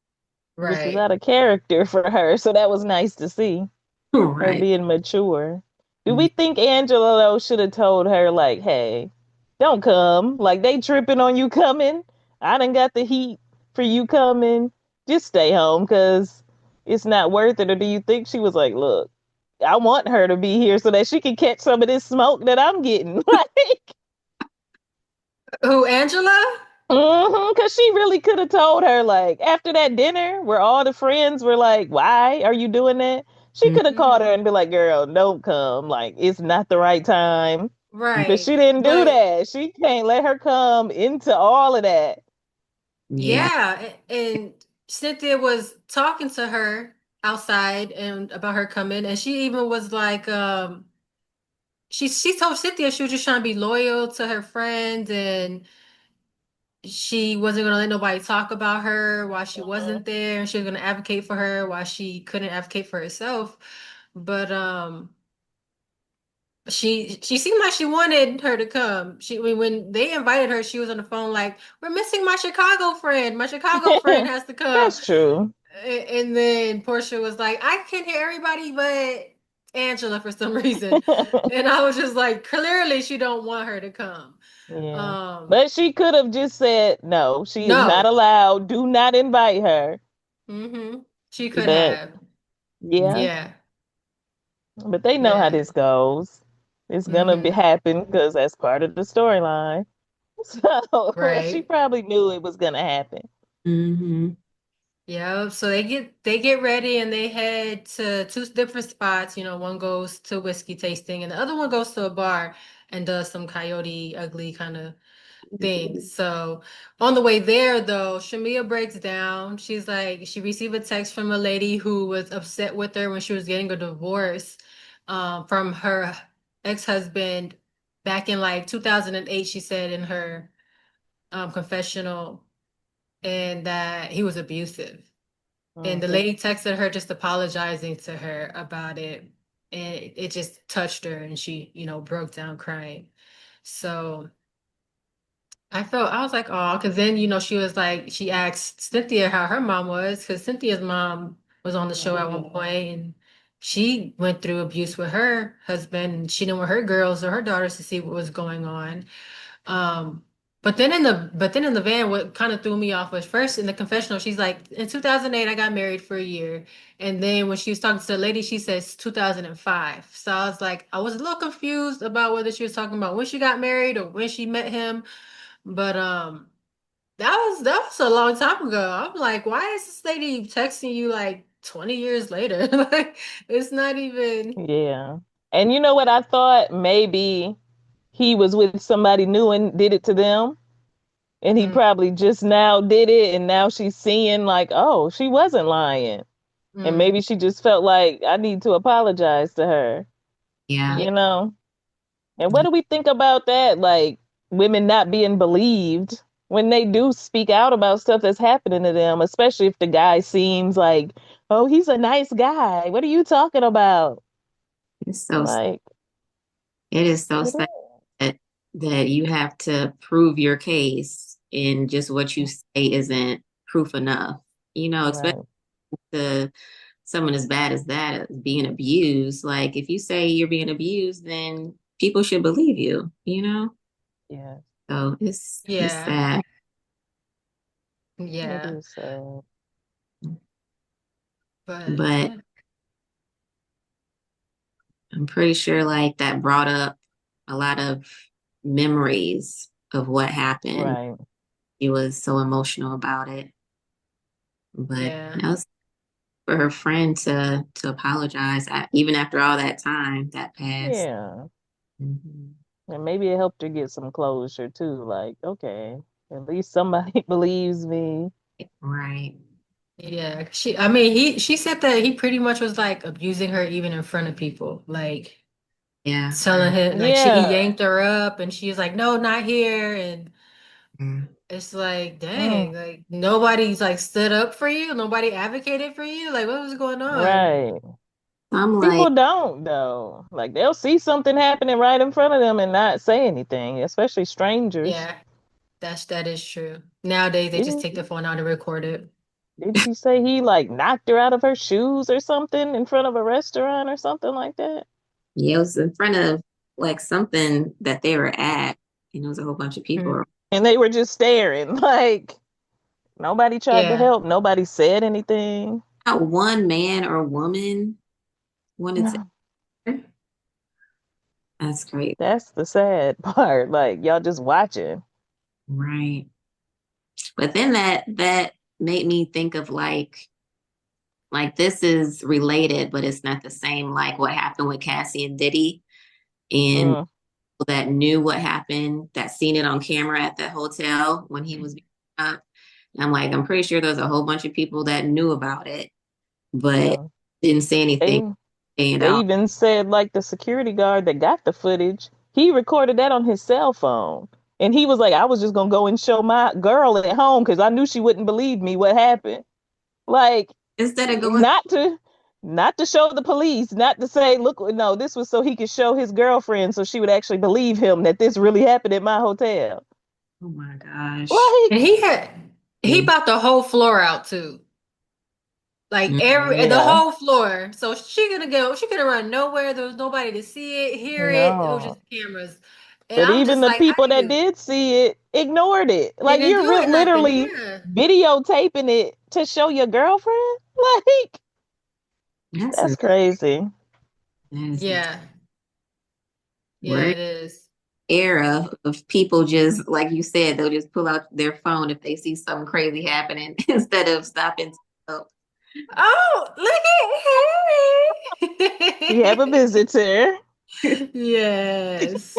Which is Right. out of character for her. So that was nice to see her Right. being mature. Do Mm. we think Angela though should have told her like, "Hey, don't come. Like they tripping on you coming. I done got the heat for you coming. Just stay home because it's not worth it." Or do you think she was like, "Look, I want her to be here so that she can catch some of this smoke that I'm getting." Like, Who, Angela? because she really could have told her, like, after that dinner where all the friends were like, "Why are you doing that?" She Mm. could have called her Hmm. and be like, "Girl, don't come. Like, it's not the right time." But Right. she didn't do But that. She can't let her come into all of that. Yeah. yeah, and Cynthia was talking to her outside and about her coming, and she even was like, she told Cynthia she was just trying to be loyal to her friend, and she wasn't gonna let nobody talk about her while she Mhm. wasn't there, and she was gonna advocate for her while she couldn't advocate for herself. But she seemed like she wanted her to come. When they invited her, she was on the phone like, "We're missing my Chicago friend. My Chicago friend has to come." That's true. And then Portia was like, "I can hear everybody but Angela for some reason." And I was just like, clearly she don't want her to come. Yeah. Um, But she could have just said, no, she is not no. allowed. Do not invite her. Mm-hmm. She could But have. yeah, Yeah. but they know how Yeah. this goes. It's gonna be Mm-hmm. happen because that's part of the storyline. So she Right. probably knew it was gonna happen. Hmm. Yeah, so they get ready and they head to two different spots. One goes to whiskey tasting and the other one goes to a bar and does some coyote ugly kind of things. So on the way there though, Shamia breaks down. She's like, she received a text from a lady who was upset with her when she was getting a divorce from her ex-husband back in like 2008, she said in her confessional, and that he was abusive. And the Mhm. lady texted her just apologizing to her about it. And it just touched her and she, broke down crying. So I was like, oh, because then, she was like, she asked Cynthia how her mom was, because Cynthia's mom was on the show at one point and she went through abuse with her husband and she didn't want her girls or her daughters to see what was going on. Um, but then in the van, what kind of threw me off was first in the confessional, she's like, in 2008, I got married for a year. And then when she was talking to the lady, she says 2005. So I was like, I was a little confused about whether she was talking about when she got married or when she met him. But that was a long time ago. I'm like, why is this lady texting you like 20 years later? Like, it's not even. Yeah. And you know what I thought? Maybe he was with somebody new and did it to them. And he Mm, probably just now did it. And now she's seeing, like, oh, she wasn't lying. And mm, maybe she just felt like I need to apologize to her, Yeah. yeah. you know? And what do we think about that? Like women not being believed when they do speak out about stuff that's happening to them, especially if the guy seems like, oh, he's a nice guy. What are you talking about? It's so Like, It is so It sad is. that you have to prove your case and just what you say isn't proof enough. Especially Right. to someone as bad as that, as being abused. Like if you say you're being abused, then people should believe you. Yeah. So it's Yeah. sad. It Yeah. is sad. But But yeah. I'm pretty sure like that brought up a lot of memories of what happened. Right. He was so emotional about it. But Yeah. that was for her friend to apologize even after all that time that passed. Yeah. Mhm. And maybe it helped her get some closure too. Like, okay, at least somebody believes me. Right. Yeah. I mean, she said that he pretty much was like abusing her even in front of people. Like Yeah. telling him, like he Yeah. yanked her up and she was like, no, not here. And Mm. it's like, Mm, dang, like nobody's like stood up for you. Nobody advocated for you. Like, what was going on? right. I'm like, People don't though. Like they'll see something happening right in front of them and not say anything, especially strangers. Yeah, that is true. Nowadays, they just Didn't take the phone out and record it. didn't she say he like knocked her out of her shoes or something in front of a restaurant or something like that? yeah, it was in front of like something that they were at, and it was a whole bunch of Mhm. people. And they were just staring. Like nobody tried to Yeah, help. Nobody said anything. Not one man or woman wanted to. That's great. That's the sad part. Like y'all just watching. Right. But then that made me think of like this is related, but it's not the same. Like what happened with Cassie and Diddy, and Mm, people that knew what happened, that seen it on camera at the hotel when he was being up. And I'm like, I'm pretty sure there's a whole bunch of people that knew about it, but yeah. didn't say anything. They And they out. even said like the security guard that got the footage, he recorded that on his cell phone. And he was like, I was just gonna go and show my girl at home because I knew she wouldn't believe me what happened. Like Instead of going, not to show the police, not to say, look, no, this was so he could show his girlfriend so she would actually believe him that this really happened at my hotel. oh my gosh. and Like, he bought the whole floor out too. Like the yeah, whole floor. So she gonna run nowhere. There was nobody to see it, hear it. It was no. just cameras. And But I'm even just the like, how people do that you? did see it ignored it. They Like didn't you're do it nothing. literally Yeah. videotaping it to show your girlfriend. Like That's that's crazy. that is a Yeah. Yeah, word it is. era of people just like you said, they'll just pull out their phone if they see something crazy happening instead of stopping to help. Oh, look We have a at him. visitor. Yes.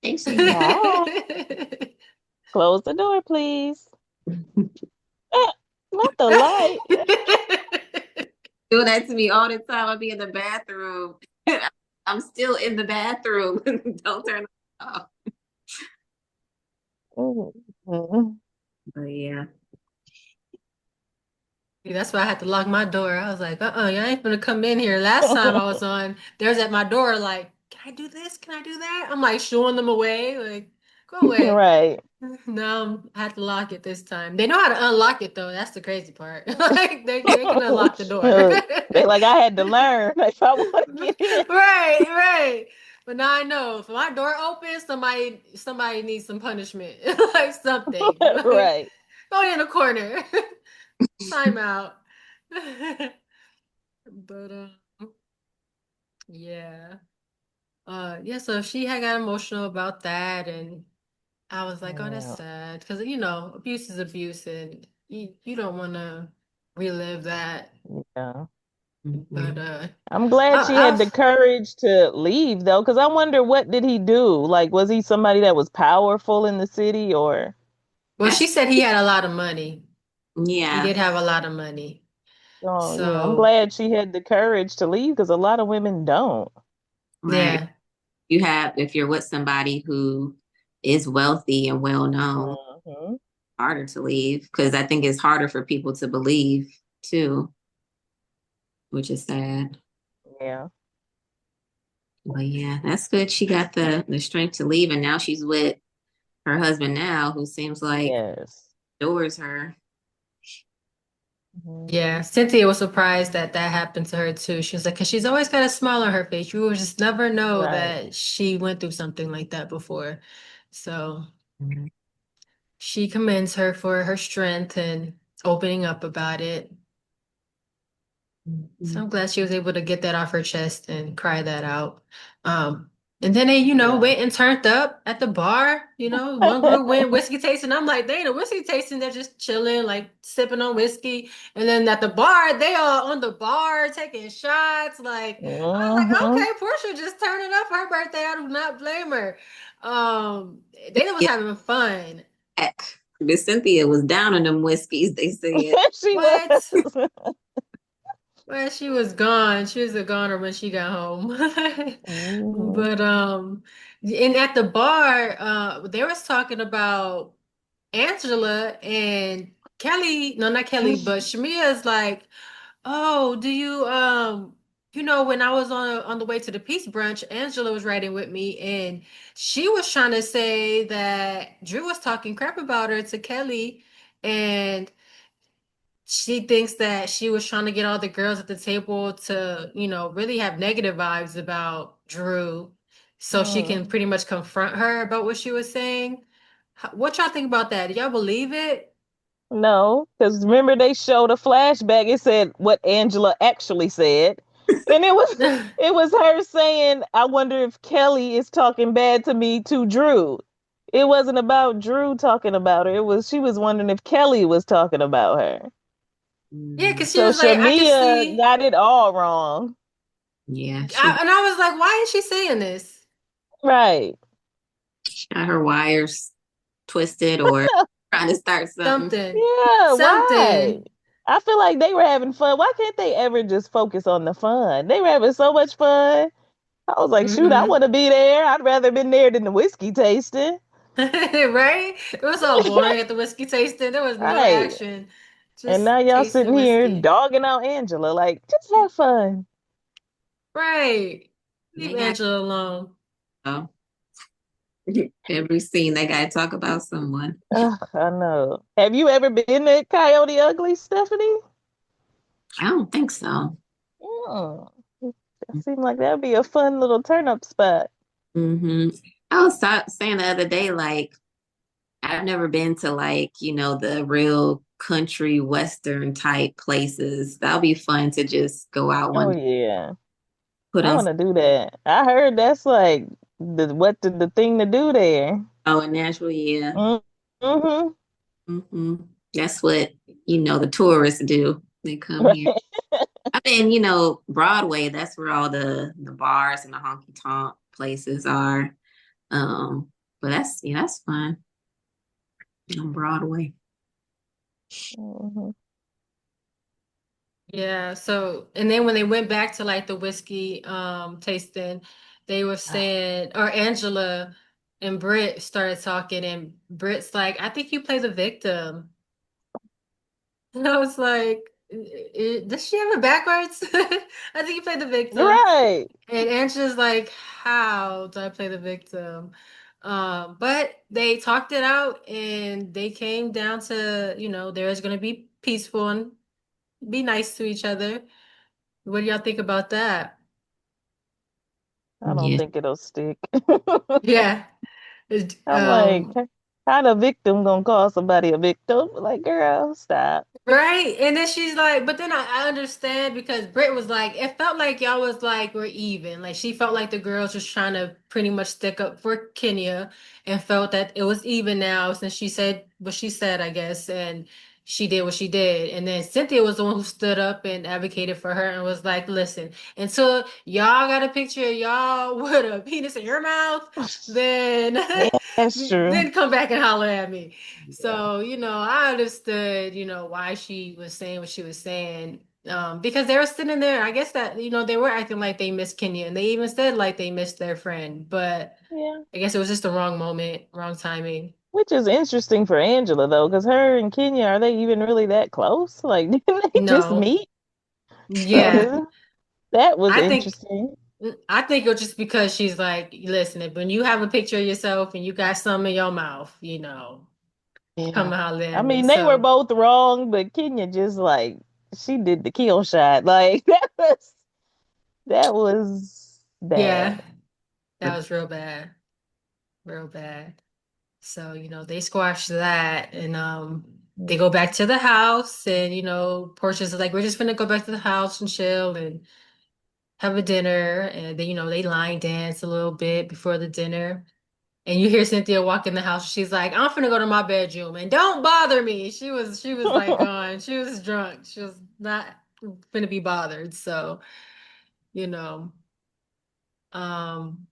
Hey, Shaky. Hi. Close the door, please. Ah, not the light. Do that to me all the time. I'll be in the bathroom. I'm still in the bathroom. Don't turn it off. Mhm. But yeah. That's why I had to lock my door. I was like, y'all ain't gonna come in here. Last time I was on, there's at my door, like, can I do this? Can I do that? I'm like shooing them away, like, go away. Right. No, I had to lock it this time. They know how to unlock it though. That's the crazy part. Like they can unlock the door. They like I had to learn if I want to get in. Right, right. But now I know if my door opens, somebody needs some punishment, like something. Like Right. go in a corner. Time out. But yeah. Yeah, so she had got emotional about that and I was like, oh, that's Yeah. sad. Because abuse is abuse and you don't wanna relive that. Yeah. But Mhm. I'm glad she had I the courage to leave though, because I wonder what did he do? Like, was he somebody that was powerful in the city or? well, she That's said he had a lot of money. He yeah, did have a lot of money. Oh, yeah. I'm So glad she had the courage to leave because a lot of women don't. right. yeah, You have if you're with somebody who is wealthy and well known, Hmm. harder to leave because I think it's harder for people to believe too, which is sad. Yeah. But yeah, that's good. She got the strength to leave, and now she's with her husband now, who seems like Yes. adores her. Yeah, Mhm. Cynthia was surprised that that happened to her too. She was like, because she's always got a smile on her face. You would just never know Right. that she went through something like that before. So Mhm. she commends her for her strength and opening up about it. So I'm Mhm. glad she was able to get that off her chest and cry that out. Um, and then they, Yeah. went and turned up at the bar. One group went whiskey tasting. I'm like, they ain't a whiskey tasting. They're just chilling, like sipping on whiskey. And then at the bar, they all on the bar taking shots. Like, I was like, Hmm. okay, Porsha just turning up for her birthday. I do not blame her. They was Yeah, having fun. heck. Miss Cynthia was down on them whiskeys, they said. She was. What? Well, she was gone. She was a goner when she got home. Hmm. But and at the bar, they was talking about Angela and Kelly. No, not Kelly, but Shamia's like, "Oh, do you when I was on the way to the Peace Brunch, Angela was riding with me, and she was trying to say that Drew was talking crap about her to Kelly, and she thinks that she was trying to get all the girls at the table to, really have negative vibes about Drew so she can Mm. pretty much confront her about what she was saying. What y'all think about that? Do y'all believe it? No, because remember they showed a flashback. It said what Angela actually said, and it was it was her saying, "I wonder if Kelly is talking bad to me to Drew." It wasn't about Drew talking about her. It was she was wondering if Kelly was talking about her. Yeah, Mm, because she So was like, I can Shamia see. got it all wrong. yeah, she And I was like, why is she saying this? Right. got her wires twisted or trying to start something. Something. Yeah, why? Something. I feel like they were having fun. Why can't they ever just focus on the fun? They were having so much fun. I was like, shoot, I Hmm. want to be there. I'd rather been there than the whiskey tasting. Right? It was all boring at the whiskey tasting. There was no Right. action. And Just now y'all taste the sitting here whiskey. dogging out Angela. Like, just have fun. Right. Leave They got Angela alone. oh, every scene they got to talk about someone. Ugh, I know. Have you ever been to Coyote Ugly, Stephanie? I don't think so. Mm. That seemed like that'd be a fun little turn up spot. Hmm. I was saying the other day, like, I've never been to like, the real country western type places. That'll be fun to just go out Oh one, yeah. put I on want to do that. I heard that's like the thing to do there. oh in Nashville, yeah. Mm-hmm. Hmm. That's what, the tourists do. They come here. Right. I mean, Broadway, that's where all the bars and the honky tonk places are. Um, but that's fun on Broadway. Mhm. Yeah, so and then when they went back to like the whiskey tasting, they were saying or Angela and Britt started talking and Britt's like, I think you play the victim. And I was like, does she have it backwards? I think you play the victim. Right. And Angela's like, how do I play the victim? But they talked it out and they came down to, there's gonna be peaceful and be nice to each other. What do y'all think about that? I don't Yeah. think it'll stick. Yeah. I'm like, how the victim gonna call somebody a victim? Like, girl, stop. Right. And then she's like, but then I understand because Britt was like, it felt like y'all was like, we're even. Like she felt like the girls was trying to pretty much stick up for Kenya and felt that it was even now since she said what she said, I guess, and she did what she did. And then Cynthia was the one who stood up and advocated for her and was like, listen, until y'all got a picture of y'all with a penis in your mouth, then Yeah, that's true. then come back and holler at me. Yeah. So, I understood, why she was saying what she was saying. Because they were sitting there, I guess that, they were acting like they missed Kenya and they even said like they missed their friend, but Yeah. I guess it was just the wrong moment, wrong timing. Which is interesting for Angela though, because her and Kenya, are they even really that close? Like, didn't they just No. meet? Yeah. That was I think interesting. I think it was just because she's like, listen, when you have a picture of yourself and you got some in your mouth, come Yeah. holler I at me. mean, they were So both wrong, but Kenya just like she did the kill shot. Like that was yeah, bad. that was real bad, real bad. So, they squashed that and they go back to the house and Portia's like, we're just gonna go back to the house and chill and have a dinner and then, they line dance a little bit before the dinner. And you hear Cynthia walk in the house. She's like, I'm finna go to my bedroom and don't bother me. She was like gone. She was drunk. She was not finna be bothered. So, you know, um,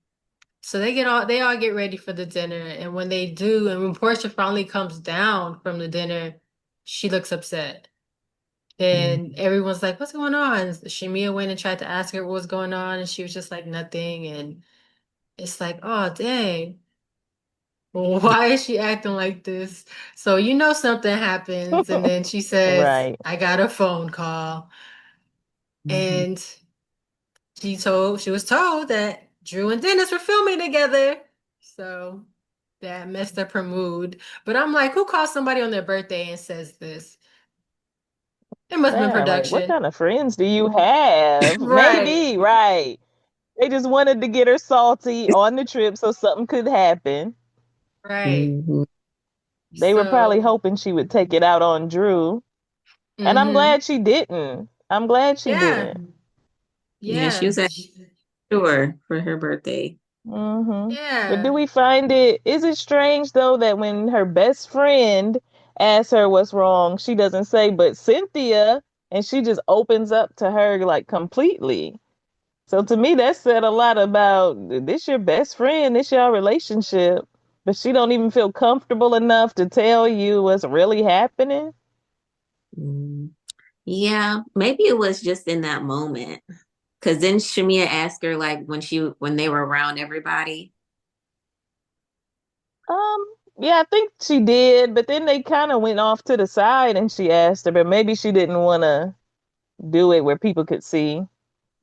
so they all get ready for the dinner. And when they do, and when Portia finally comes down from the dinner, she looks upset. And Mhm. everyone's like, what's going on? Shamia went and tried to ask her what was going on, and she was just like, nothing. And it's like, oh, dang. Well, Yeah. why is she acting like this? So something happens, and then she says, Right. I got a phone call, Mhm. and she was told that Drew and Dennis were filming together. So that messed up her mood. But I'm like, who calls somebody on their birthday and says this? It must have been Man, like what production. kind of friends do you have? Right, Maybe, right. They just wanted to get her salty on the trip so something could happen. right. Mhm. They were probably So, hoping she would take it out on Drew. And I'm mm-hmm. glad she didn't. I'm glad she Yeah, didn't. Yeah, she yeah, was at sure for her birthday. But do yeah. we find it, is it strange though that when her best friend asks her what's wrong, she doesn't say, but Cynthia, and she just opens up to her like completely. So to me, that said a lot about this your best friend, this your relationship, but she don't even feel comfortable enough to tell you what's really happening. Mm. Yeah, maybe it was just in that moment. Because then Shamia asked her like when they were around everybody. Um, yeah, I think she did, but then they kind of went off to the side and she asked her, but maybe she didn't want to do it where people could see.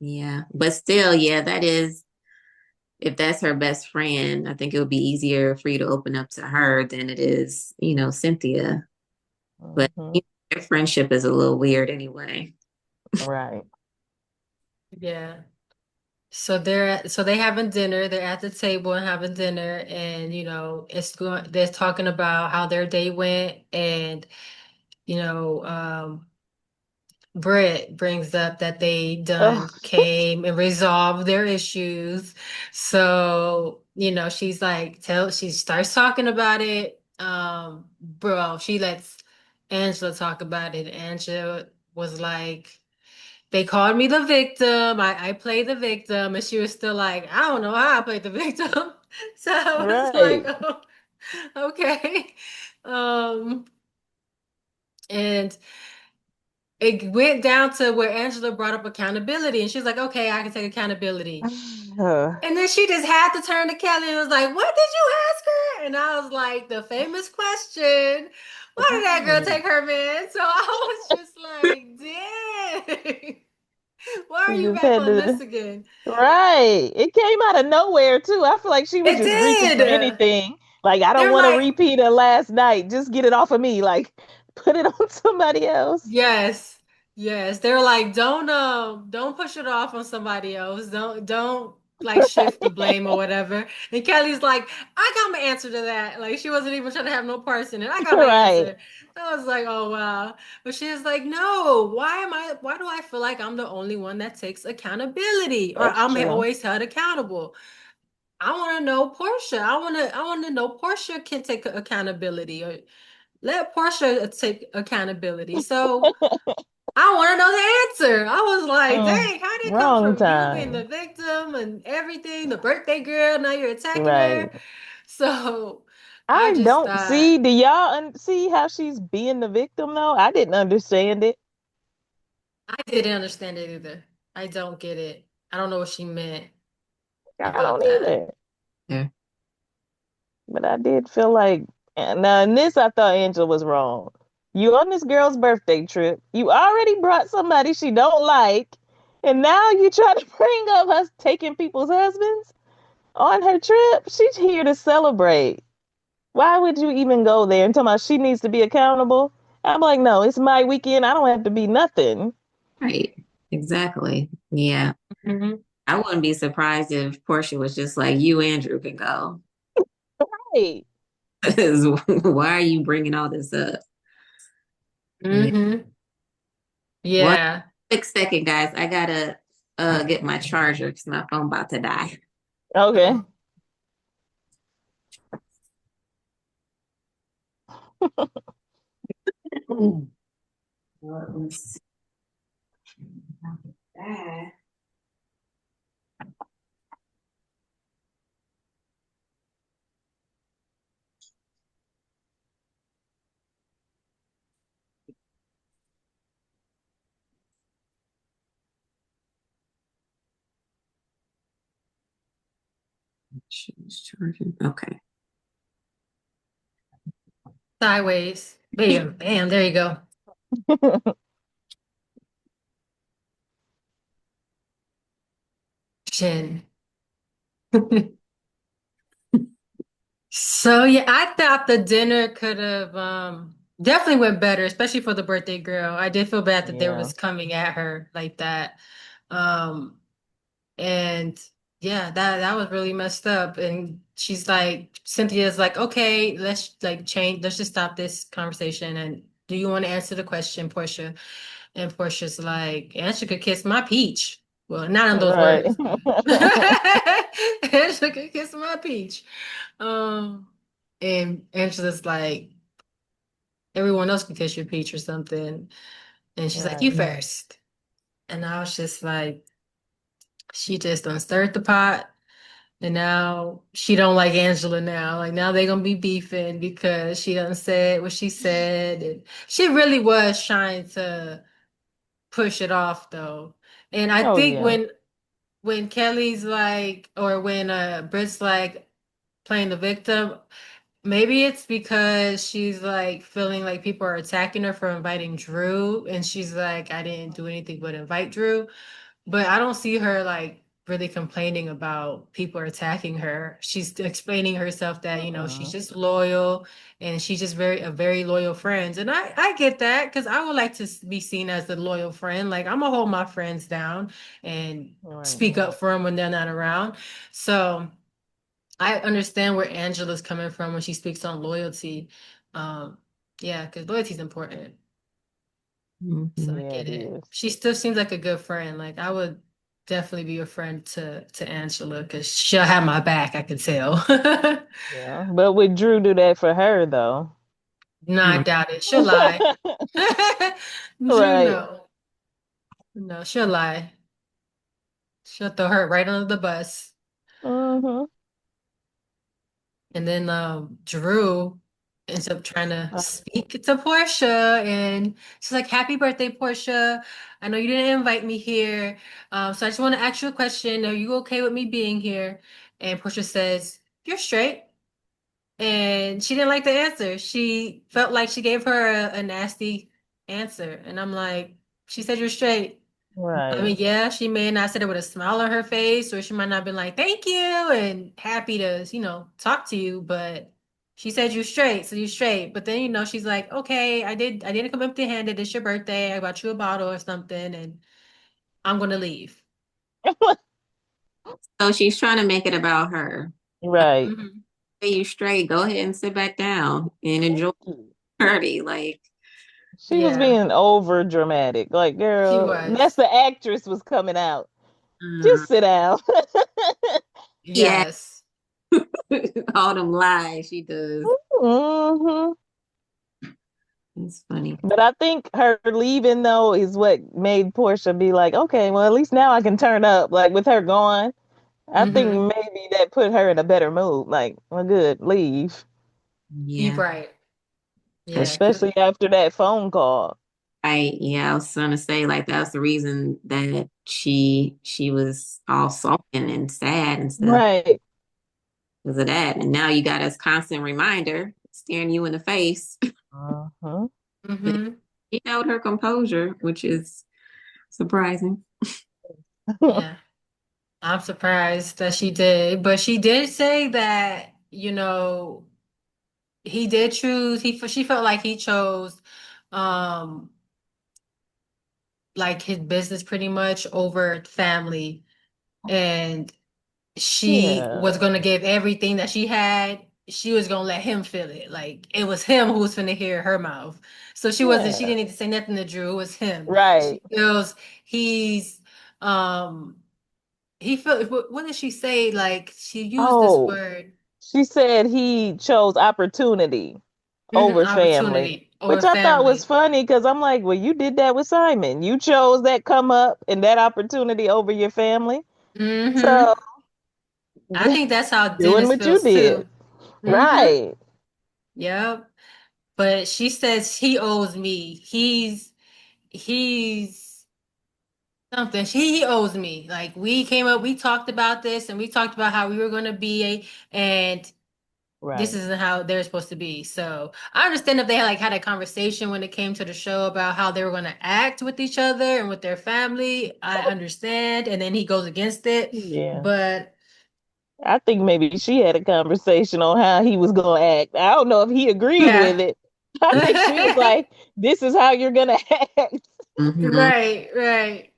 Yeah, but still, yeah, that is if that's her best friend, I think it would be easier for you to open up to her than it is, Cynthia. But Hmm. their friendship is a little weird anyway. Right. Yeah. So they having dinner, they're at the table and having dinner and they're talking about how their day went and you know Britt brings up that they Oh, done came and resolved their issues. So, she starts talking about it. Bro, she lets Angela talk about it. Angela was like, they called me the victim. I played the victim, and she was still like, I don't know how I played the victim. So I was like, right. oh, okay. Um, and it went down to where Angela brought up accountability, and she's like, okay, I can take accountability. And then she just had to turn to Kelly and was like, what did you ask her? And I was like, the famous question, why did that girl Right. take her man? So I was just like, dang. Why are She you just back had on this to, again? right. It came out of nowhere too. I feel like she was It just reaching for did. anything. Like, I don't They're want to like, repeat it last night. Just get it off of me. Like, put it on somebody else. yes, yes. They're like, don't push it off on somebody else. Don't like shift the blame or whatever. And Kelly's like, I got my answer to that. Like she wasn't even trying to have no parts in it. I got my Right. answer. I was like, oh wow. But she was like, no, why do I feel like I'm the only one that takes accountability? Or That's I'm true. always held accountable. I want to know Portia. I want to know Portia can take accountability or let Portia take accountability. So I want to know the answer. I was like, Mm, dang, how did it come wrong from you being the time. victim and everything, the birthday girl, now you're attacking Right. her? So I I just don't thought see. Do y'all see how she's being the victim though? I didn't understand it. I didn't understand it either. I don't get it. I don't know what she meant I about don't that. either. Yeah. But I did feel like now in this I thought Angela was wrong. You on this girl's birthday trip. You already brought somebody she don't like, And now you try to bring up us taking people's husbands on her trip. She's here to celebrate. Why would you even go there and tell me she needs to be accountable? I'm like, no, it's my weekend. I don't have to be nothing. Right. Exactly. Yeah. Mhm. I wouldn't be surprised if Portia was just like, you, Andrew, can go. Hey, 'Cause why are you bringing all this up? Yeah. Mhm. One Yeah. quick second, guys. I gotta get my charger because my phone about to die. okay. Oh. Well, let's die. Choose charging. Okay. Sideways. Bam. Bam. There you go. Chin. So yeah, I thought the dinner could have definitely went better, especially for the birthday girl. I did feel bad that they Yeah. was coming at her like that. Um and yeah, that was really messed up. And she's like, Cynthia's like, okay, let's like change, let's just stop this conversation. And do you want to answer the question, Portia? And Portia's like, Angela could kiss my peach. Well, not in those Right. words, but Angela could kiss my peach. Um, and Angela's like, everyone else can kiss your peach or something. And she's like, you Right. first. And I was just like, she just done stirred the pot. And now she don't like Angela now. Like now they gonna be beefing because she done said what she said. And she really was trying to push it off though. And I Oh think yeah. when Kelly's like, or when Britt's like playing the victim, maybe it's because she's like feeling like people are attacking her for inviting Drew, and she's like, I didn't do anything but invite Drew. But I don't see her like really complaining about people attacking her. She's explaining herself that, she's Mm-mm. just loyal and she's just a very loyal friend. And I get that because I would like to be seen as the loyal friend. Like I'm gonna hold my friends down and Right. speak up for them when they're not around. So I understand where Angela's coming from when she speaks on loyalty. Um, yeah, because loyalty is important. So I Mhm. Yeah, get it it. is. She still seems like a good friend. Like I would definitely be a friend to Angela because she'll have my back, I can tell. Yeah. But would Drew do that for her though? No, I doubt it. She'll lie. Drew, Right. no. No, she'll lie. She'll throw her right under the bus. Mm-hmm. And then Drew ends up trying to speak to Portia, and she's like, Happy birthday, Portia. I know you didn't invite me here. So I just want to ask you a question. Are you okay with me being here? And Portia says, You're straight. And she didn't like the answer. She felt like she gave her a nasty answer. And I'm like, she said you're straight. I Right. mean, yeah, she may not said it with a smile on her face, or she might not have been like, thank you, and happy to, talk to you, but she said you straight, so you straight. But then, she's like, okay, I didn't come empty-handed. It's your birthday. I bought you a bottle or something, and I'm gonna leave. So she's trying to make it about her. Right. Hmm. Hey, you straight. Go ahead and sit back down and enjoy the party. Like, She was Yeah, being over dramatic. Like, she girl, that's was. the actress was coming out. uh, Just sit down. yeah, Yes. all them lies she does. hmm It's funny. But I think her leaving though is what made Portia be like, okay, well at least now I can turn up. Like with her gone, I think Hmm. maybe that put her in a better mood. Like, well, good, leave. You're Yeah. right. Yeah, 'cause Especially after that phone call. Yeah, I was gonna say like that's the reason that she was all sulking and sad and stuff Right. because of that. And now you got this constant reminder staring you in the face. Uh-huh. hmm She held her composure, which is surprising. Yeah. I'm surprised that she did, but she did say that, he did choose, she felt like he chose, um, like his business pretty much over family. And she was Yeah. going to give everything that she had. She was going to let him feel it. Like it was him who was going to hear her mouth. So she Yeah. didn't need to say nothing to Drew. It was him. She Right. feels he's, um, he felt, what did she say? Like she used this Oh, word, she said he chose opportunity over family, opportunity which or I thought was family. funny because I'm like, well, you did that with Simon. You chose that come up and that opportunity over your family. So Hmm. I think that's how doing Dennis what you feels too. too. Hmm. Right. Yep. But she says he owes me. He's something. He owes me. Like we came up, we talked about this and we talked about how we were gonna be and this Right. isn't how they're supposed to be. So I understand if they had a conversation when it came to the show about how they were gonna act with each other and with their family. I understand. And then he goes against it. Yeah. But I think maybe she had a conversation on how he was going to act. I don't know if he agreed yeah. with it. I think she was like, this is how you're going to act. Hmm. Right, right.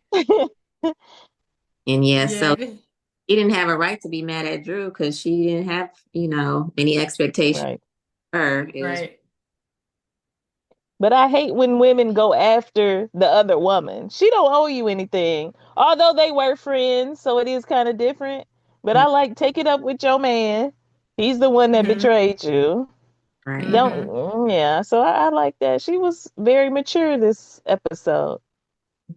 And yeah, so Yeah. she didn't have a right to be mad at Drew because she didn't have, any expectation Right. of her. It was, Right. But I hate when women go after the other woman. She don't owe you anything. Although they were friends, so it is kind of different. But I like take it up with your man. He's the one that Hmm. betrayed you. right. Don't Hmm. yeah. So I like that. She was very mature this episode.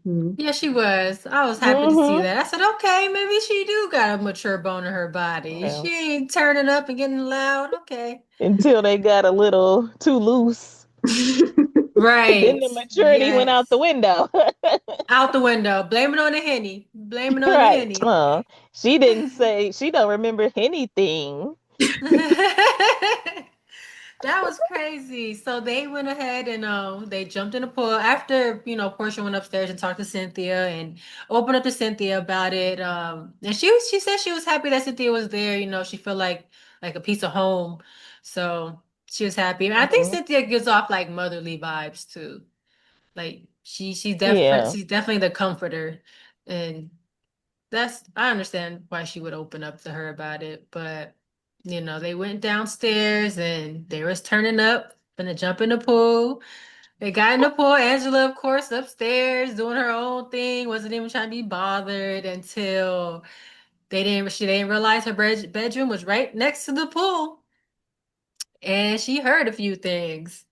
Hmm. Yeah, she was. I was happy to see Hmm. that. I said, okay, maybe she do got a mature bone in her body. Well, She ain't turning up and getting loud. Okay. until they got a little too loose. Then Right. the maturity went out the Yes. window. Out the window. Blame it on the henny. Blame it on the Right. henny. She didn't say she don't remember anything. That was crazy. So they went ahead and they jumped in the pool after, Portia went upstairs and talked to Cynthia and opened up to Cynthia about it. And she said she was happy that Cynthia was there, she felt like a piece of home. So she was happy. And I think Hmm. Cynthia gives off like motherly vibes too. Like Yeah. she's definitely the comforter. And I understand why she would open up to her about it, but they went downstairs and they was turning up, gonna jump in the pool. They got in the pool. Angela, of course, upstairs doing her own thing, wasn't even trying to be bothered until she didn't realize her bedroom was right next to the pool, and she heard a few things.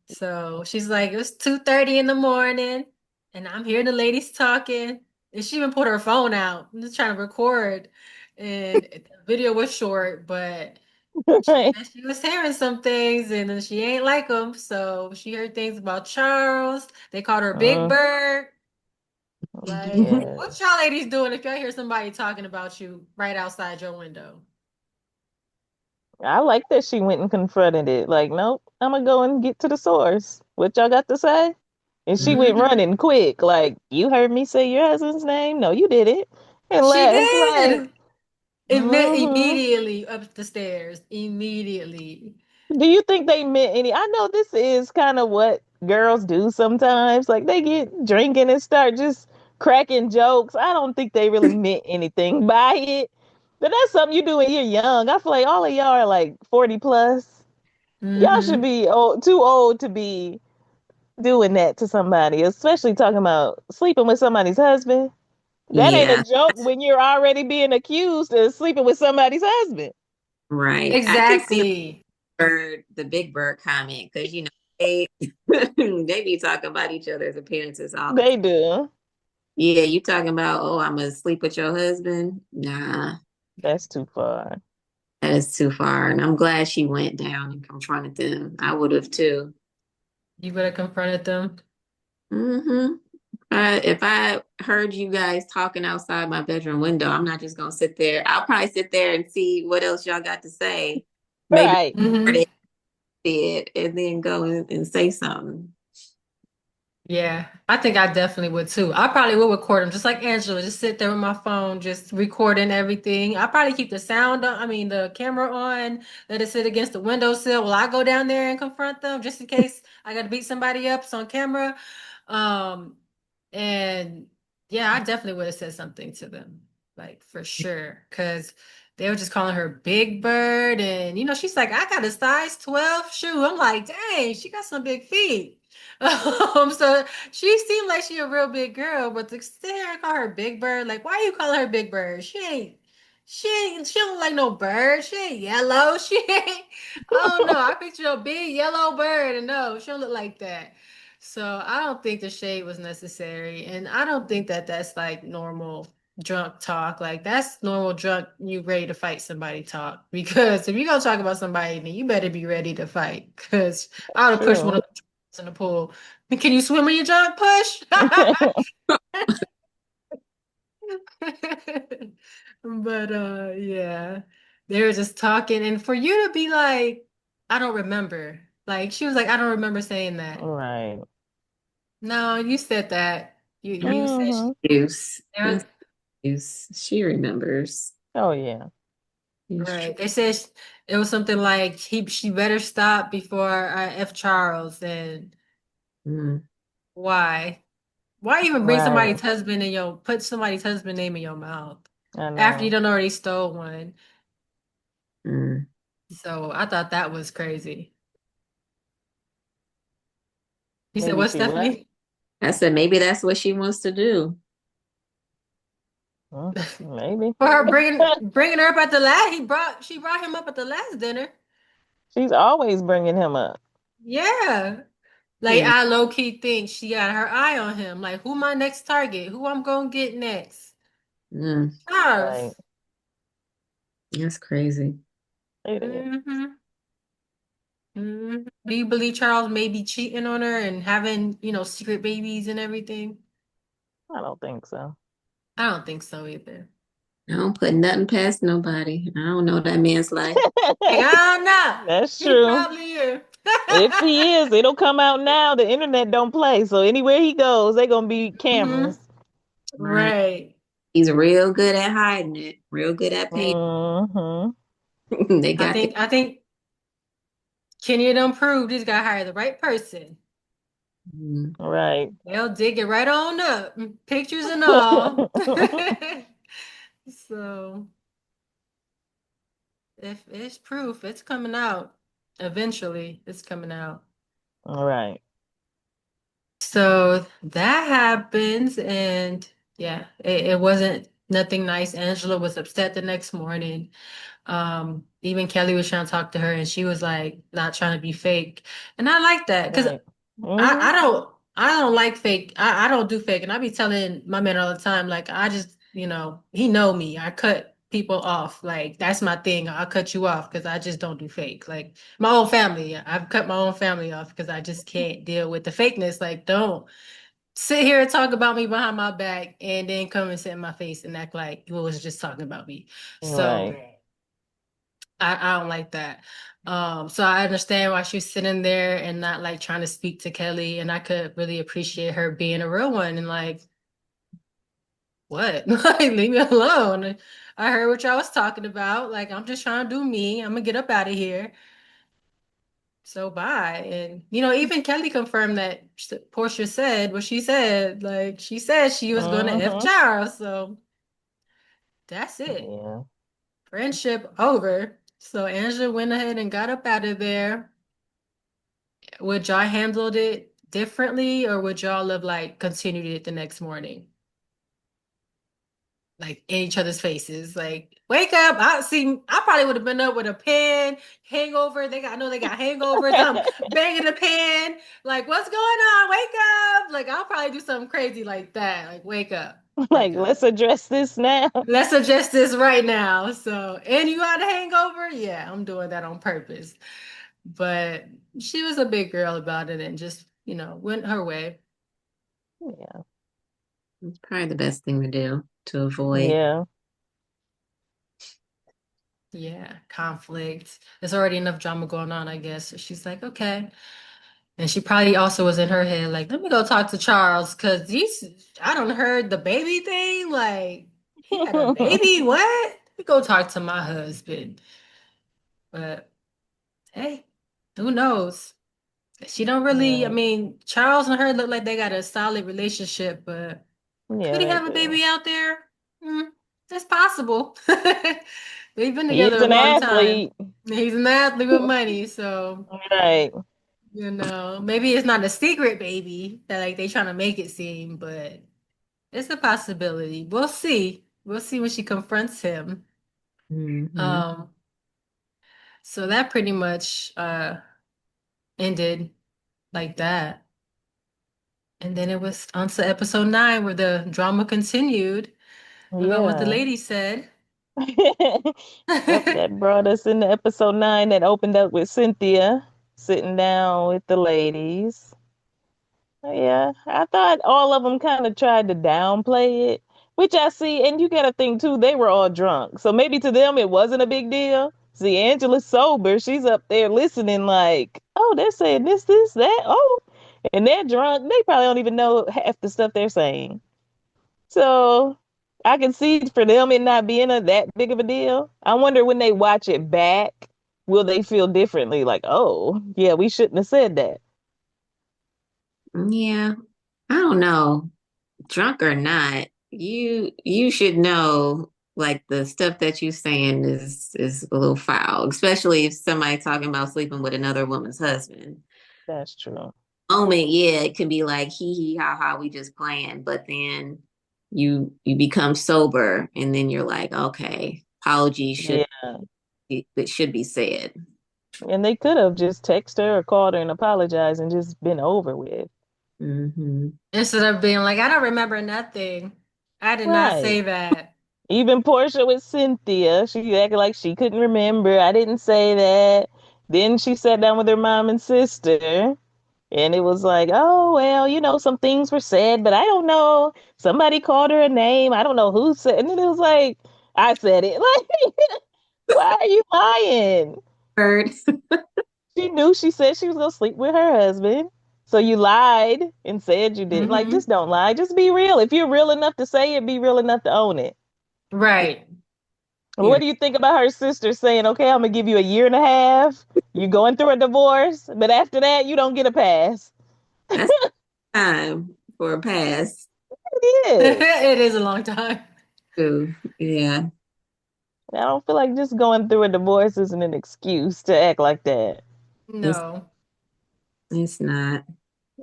So she's like, it was 2:30 in the morning, and I'm hearing the ladies talking. And she even put her phone out. I'm just trying to record. And the video was short, but she Right. said she was hearing some things and then she ain't like them. So she heard things about Charles. They called her Big Mm, Bird. Like, yeah. what y'all ladies doing if y'all hear somebody talking about you right outside your window? I like that she went and confronted it. Like, nope, I'm gonna go and get to the source. What y'all got to say? And she went Hmm. running quick. Like, you heard me say your husband's name? No, you didn't. And She left. Like, did. It meant hmm. immediately up the stairs. Immediately. Do you think they meant any? I know this is kind of what girls do sometimes. Like they get drinking and start just cracking jokes. I don't think they really meant anything by it. But that's something you do when you're young. I feel like all of y'all are like 40 plus. Y'all should Hmm. be too old to be doing that to somebody, especially talking about sleeping with somebody's husband. That ain't a Yeah, joke when you're already being accused of sleeping with somebody's husband. right. I can see Exactly. the Big Bird comment because they they be talking about each other's appearances all the time. They do. Yeah, you talking about, oh, I'm gonna sleep with your husband? Nah, That's too far. that is too far. And I'm glad she went down and confronted them. I would have too. You would have confronted them. Hmm. If I heard you guys talking outside my bedroom window, I'm not just gonna sit there. I'll probably sit there and see what else y'all got to say. Maybe Right. record Hmm. it and then go and say something. Yeah, I think I definitely would too. I probably would record them just like Angela, just sit there with my phone, just recording everything. I probably keep the sound on, I mean the camera on, let it sit against the windowsill while I go down there and confront them just in case I gotta beat somebody up, it's on camera. Um, and yeah, I definitely would have said something to them, like for sure. Cause they were just calling her Big Bird, and she's like, I got a size 12 shoe. I'm like, dang, she got some big feet. So she seemed like she a real big girl, but to sit here and call her Big Bird, like, why you call her Big Bird? She don't like no bird. She ain't yellow. She ain't, I don't know. I picture a big yellow bird, and no, she don't look like that. So I don't think the shade was necessary, and I don't think that that's like normal drunk talk. Like that's normal drunk, you ready to fight somebody talk. Because if you're gonna talk about somebody, then you better be ready to fight. Because I would have pushed one True. of in the pool. Can you swim when you jump? Push. But yeah. They were just talking and for you to be like, I don't remember. Like she was like, I don't remember saying that. Right. No, you said that. You said Hmm. Use. there was, That's use. She remembers. Oh yeah. It's true. right. They said it was something like she better stop before I F Charles and Mm, why? Why even bring Right. somebody's husband in your put somebody's husband name in your mouth I after you know. done already stole one? mm. So I thought that was crazy. He said, Maybe "What, she what? Stephanie?" I said maybe that's what she wants to do. Maybe. For her bringing her up at the last, she brought him up at the last dinner. She's always bringing him up. Yeah, like Mm, I low key think she got her eye on him. Like, who my next target? Who I'm gonna get next? mm. Right. Charles. That's crazy. It is. Mm-hmm. Mm-hmm. Do you believe Charles may be cheating on her and having, secret babies and everything? I don't think so. I don't think so either. I don't put nothing past nobody. I don't know that man's life. Like, I don't know. That's He true. probably is. If he is, it'll come out now. The internet don't play. So anywhere he goes, they gonna be Hmm. cameras. Right. Right. He's real good at hiding it. Real good at paying. Hmm. They I got the think I think Kenya done proved he's got to hire the right person. mm, Right. They'll dig it right on up, pictures and all. So if it's proof, it's coming out. Eventually, it's coming out. Right. So that happens, and yeah, it wasn't nothing nice. Angela was upset the next morning. Even Kelly was trying to talk to her, and she was like not trying to be fake. And I like that because Right. I Hmm. don't I don't like fake. I don't do fake. And I be telling my man all the time, like I just, he know me. I cut people off. Like that's my thing. I'll cut you off because I just don't do fake. Like my own family. I've cut my own family off because I just can't deal with the fakeness. Like don't sit here and talk about me behind my back and then come and sit in my face and act like you was just talking about me. So Right. I don't like that. So I understand why she's sitting there and not like trying to speak to Kelly, and I could really appreciate her being a real one and like, what? Like, leave me alone. I heard what y'all was talking about. Like, I'm just trying to do me. I'm gonna get up out of here. So bye. And even Kelly confirmed that Portia said what she said. Like, she said she was gonna F Hmm. Charles. So that's it. Yeah. Friendship over. So Angela went ahead and got up out of there. Would y'all handled it differently, or would y'all have like continued it the next morning? Like in each other's faces, like wake up. I probably would have been up with a pen, hangover. I know they got hangovers. I'm banging the pen, like, what's going on? Wake up. Like I'll probably do something crazy like that. Like, Like, wake up. let's address this now. Let's adjust this right now. So, and you got a hangover? Yeah, I'm doing that on purpose. But she was a big girl about it and just, went her way. Yeah. it's probably the best thing to do to avoid. Yeah. Yeah, conflict. There's already enough drama going on, I guess. So she's like, okay. And she probably also was in her head like, let me go talk to Charles because I don't heard the baby thing. Like, he had a baby? What? Let me go talk to my husband. But hey, who knows? She don't really, I Right. mean, Charles and her look like they got a solid relationship, but Yeah, could he they have a do. baby out there? Hmm, it's possible. They've been He together is a an long time. athlete. He's an athlete with money, so Right. maybe it's not a secret baby that like they trying to make it seem, but it's a possibility. We'll see. We'll see when she confronts him. Hmm. Um, so that pretty much ended like that. And then it was on to episode 9 where the drama continued about what the Yeah. lady said. Yep, that brought us into episode 9 that opened up with Cynthia sitting down with the ladies. Yeah, I thought all of them kind of tried to downplay it, which I see. And you got to think too, they were all drunk. So maybe to them it wasn't a big deal. See, Angela's sober. She's up there listening, like, oh, they're saying this, that. Oh, and they're drunk. They probably don't even know half the stuff they're saying. So I can see for them it not being that big of a deal. I wonder when they watch it back, will they feel differently? Like, oh, yeah, we shouldn't have said that. Yeah, I don't know. Drunk or not, you should know like the stuff that you're saying is a little foul, especially if somebody talking about sleeping with another woman's husband. That's true. Moment, yeah, it can be like hee hee ha ha, we just playing, but then you become sober and then you're like, okay, apologies Yeah. it should be said. And they could have just texted her or called her and apologized and just been over with. Hmm. Instead of being like, I don't remember nothing. I did not Right. say that. Even Porsha with Cynthia, she acted like she couldn't remember. I didn't say that. Then she sat down with her mom and sister, and it was like, oh, well, some things were said, but I don't know. Somebody called her a name. I don't know who said. And then it was like, I said it. Like, why are you lying? Heard. She knew she said she was going to sleep with her husband. So you lied and said you didn't. Like, Hmm. just don't lie. Just be real. If you're real enough to say it, be real enough to own it. Right. What do you think about her sister saying, okay, I'm going to give you a year and a half. You're going through a divorce, but after that, you don't get a pass. That's time for a pass It is. It is a long time. too. Yeah, I don't feel like just going through a divorce isn't an excuse to act like that. it's No. it's not.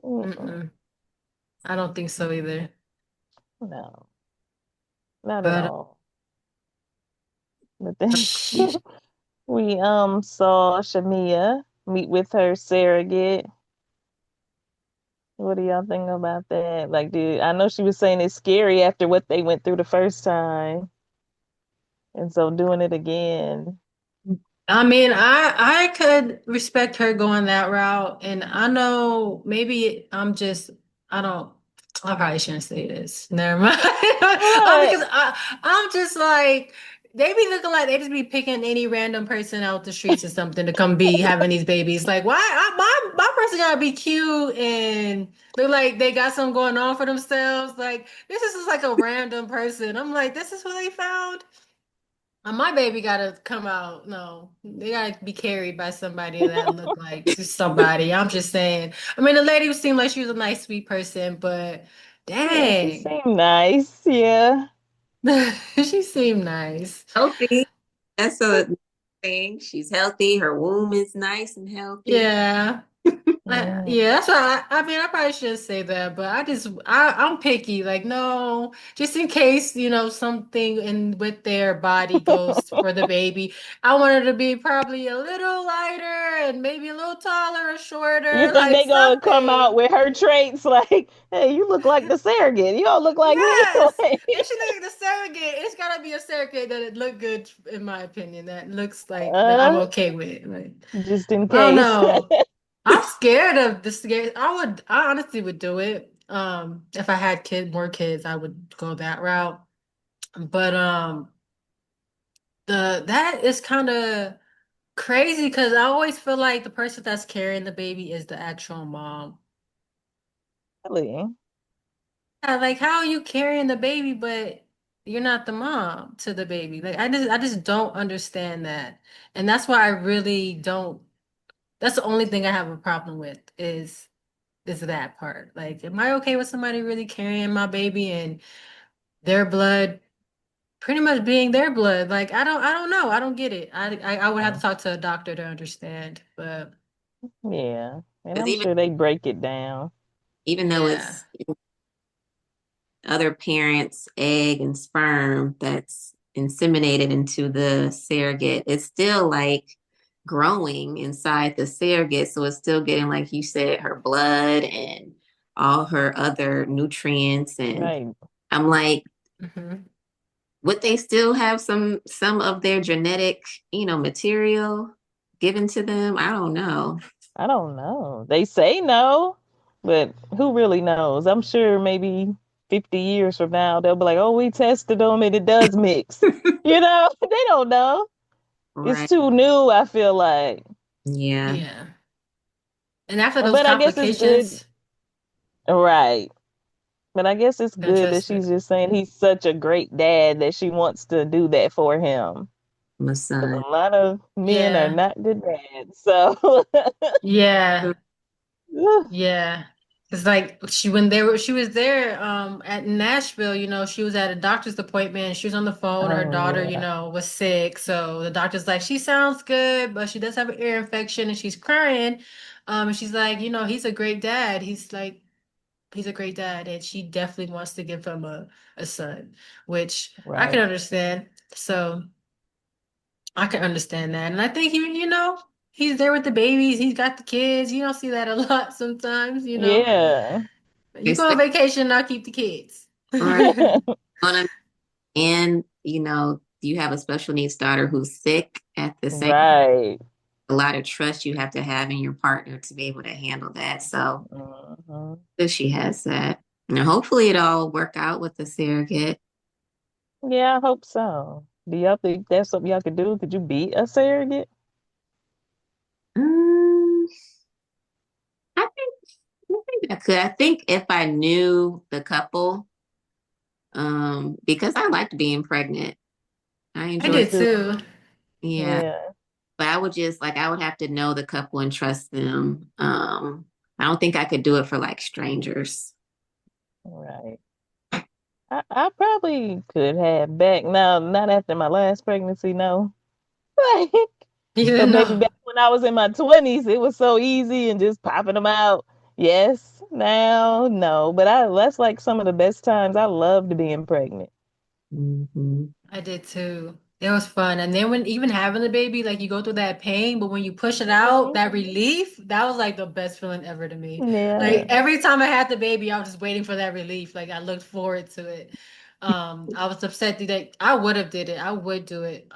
Mm-mm. Mm-mm. I don't think so either. No, not at But all. But then she, we saw Shamia meet with her surrogate. What do y'all think about that? Like, dude, I know she was saying it's scary after what they went through the first time, and so doing it again. I mean, I could respect her going that route, and I know maybe I don't I probably shouldn't say this. Never mind. Because What? I'm just like they be looking like they just be picking any random person out the streets or something to come be having these babies. Like, why my person gotta be cute and look like they got something going on for themselves? Like, this is just like a random person. I'm like, this is what they found. My baby gotta come out. No, they gotta be carried by somebody that look like somebody. I'm just saying. I mean, the lady seemed like she was a nice, sweet person, but Yeah, she dang, seemed nice. Yeah. she seemed nice. Healthy. That's a thing. She's healthy. Her womb is nice and healthy. Yeah. Mm. Yeah, that's why I mean I probably should say that, but I'm picky. Like, no, just in case, something in with their body goes for the baby. I want her to be probably a little lighter and maybe a little taller or You shorter, think like they gonna come out something. with her traits like, hey, you look like the surrogate. You don't look like me. Yes. Like, If she look like the surrogate, it's gotta be a surrogate that it look good in my opinion. That looks like that I'm uh, okay with. Like, just in I don't case. know. I'm scared of the scare. I honestly would do it. If I had more kids, I would go that route. But that is kind of crazy because I always feel like the person that's carrying the baby is the actual mom. Really? Yeah, like how are you carrying the baby, but you're not the mom to the baby? Like I just don't understand that. And that's why I really don't, that's the only thing I have a problem with is that part. Like, am I okay with somebody really carrying my baby and their blood pretty much being their blood? Like, I don't know. I don't get it. I would have to Oh, talk to a doctor to understand. But yeah. And Because I'm sure they break it down. even though yeah. it's other parents' egg and sperm that's inseminated into the surrogate, it's still like growing inside the surrogate. So it's still getting, like you said, her blood and all her other nutrients. And Right. I'm like, Hmm. would they still have some of their genetic, material given to them? I don't know. I don't know. They say no, but who really knows? I'm sure maybe 50 years from now, they'll be like, oh, we tested them and it does mix. They don't know. It's Right. too new, I feel like. Yeah. Yeah. And after those But I guess it's good. complications, Right. But I guess it's don't good that trust she's it. just saying he's such a great dad that she wants to do that for him. My Because son. a lot of men are Yeah. not good dads. So, Yeah. Yeah. It's like she was there at Nashville, she was at a doctor's appointment. She was on the phone. Her oh, daughter, yeah. was sick. So the doctor's like, she sounds good, but she does have an ear infection and she's crying. And she's like, he's a great dad. He's a great dad, and she definitely wants to give him a son, which I can Right. understand. So I can understand that. And I think he's there with the babies, he's got the kids. You don't see that a lot sometimes. Yeah. You It's go the on vacation, I'll keep the kids. right. And you have a special needs daughter who's sick at the same, Right. a lot of trust you have to have in your partner to be able to handle that. So Mhm. good she has that. And hopefully it all work out with the surrogate. Yeah, I hope so. Do y'all think that's something y'all could do? Could you be a surrogate? Um, I think I could. I think if I knew the couple, because I liked being pregnant. I I Me enjoyed, did too. too. yeah. Yeah. But I would just like I would have to know the couple and trust them. I don't think I could do it for like strangers. Right. I probably could have back now, not after my last pregnancy, no. Like, You but didn't maybe know. back when I was in my 20s, it was so easy and just popping them out. Yes. Now, no. But that's like some of the best times. I loved being pregnant. Hmm. I did too. It was fun. And then when even having the baby, like you go through that pain, but when you push it out, that Mhm. relief, that was like the best feeling ever to me. Yeah. Like every time I had the baby, I was just waiting for that relief. Like I looked forward to it. I was upset that I would have did it. I would do it.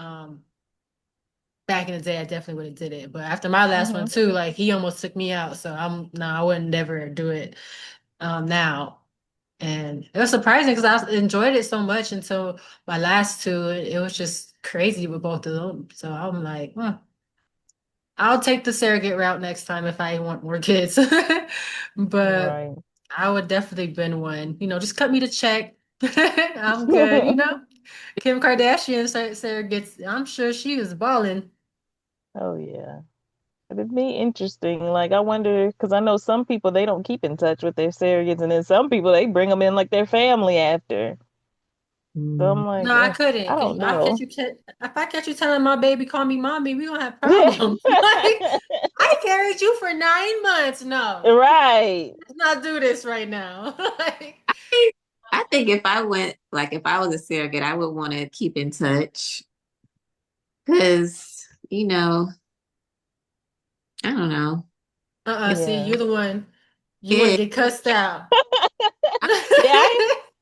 Back in the day, I definitely would have did it. But after my last one Hmm. too, like he almost took me out. So no, I would never do it now. And it was surprising because I enjoyed it so much until my last two. It was just crazy with both of them. So I'm like, I'll take the surrogate route next time if I want more kids. But Right. I would definitely been one. Just cut me the check. I'm good. Kim Kardashian surrogates, I'm sure she was balling. Oh, yeah. But it'd be interesting. Like, I wonder, because I know some people, they don't keep in touch with their surrogates, and then some people, they bring them in like their family after. So I'm like, No, I I couldn't. don't know. If I catch you telling my baby, call me mommy, we gonna have problems. Like, I carried you for 9 months. No, Right. let's not do this right now. Like, I think if I went, like if I was a surrogate, I would want to keep in touch because, I don't know. see, Yeah. you're the one. You want to Yeah, get cussed out. Yeah,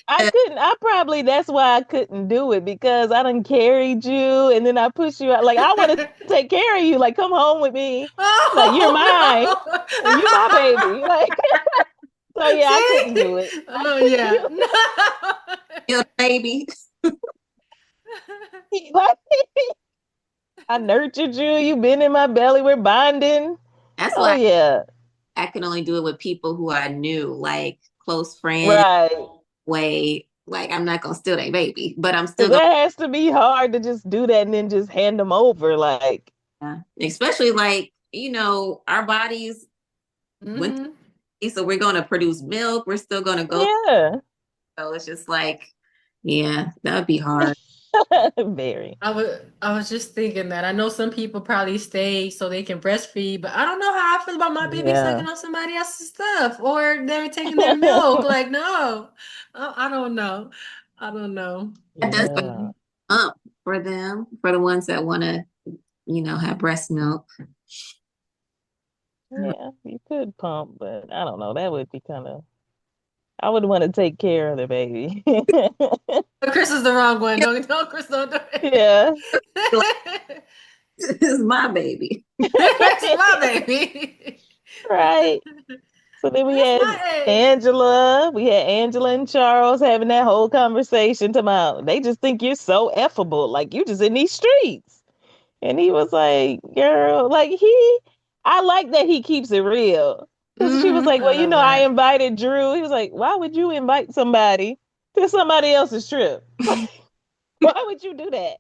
I couldn't. I probably that's why I couldn't do it because I done carried you and then I push you out. Like I want to take care of you. Like come home with me. Like you're mine. Oh You my baby. Like so no. yeah, I couldn't do it. See? Oh yeah. No. baby. Like, I nurtured you. You've been in my belly. We're bonding. That's Oh why yeah. I can only do it with people who I knew, like close friends, Right. way. Like I'm not gonna steal their baby, but I'm still Because gonna, that has to be hard to just do that and then just hand them over. Like, yeah. Especially like, our bodies went Hmm. so we're gonna produce milk, we're still gonna go. yeah. So it's just like, yeah, that would be hard. Very. I was just thinking that. I know some people probably stay so they can breastfeed, but I don't know how I feel about my baby Yeah. sucking on somebody else's stuff or they're taking their milk. Like, no, I don't know. I don't know. That does Yeah. up for them, for the ones that want to, have breast milk. Yeah. You could pump, but I don't know. That would be kind of, I would want to take care of the baby. But Chris is the wrong one. Don't Chris, don't do Yeah. Like, it. this is my baby. That's my baby. Right. So then we That's had my egg. Angela. We had Angela and Charles having that whole conversation about they just think you're so effable, like you just in these streets. And he was like, girl, like I like that he keeps it real. Because she was like, I well, love I that. invited Drew. He was like, why would you invite somebody to somebody else's trip? Why would you do that?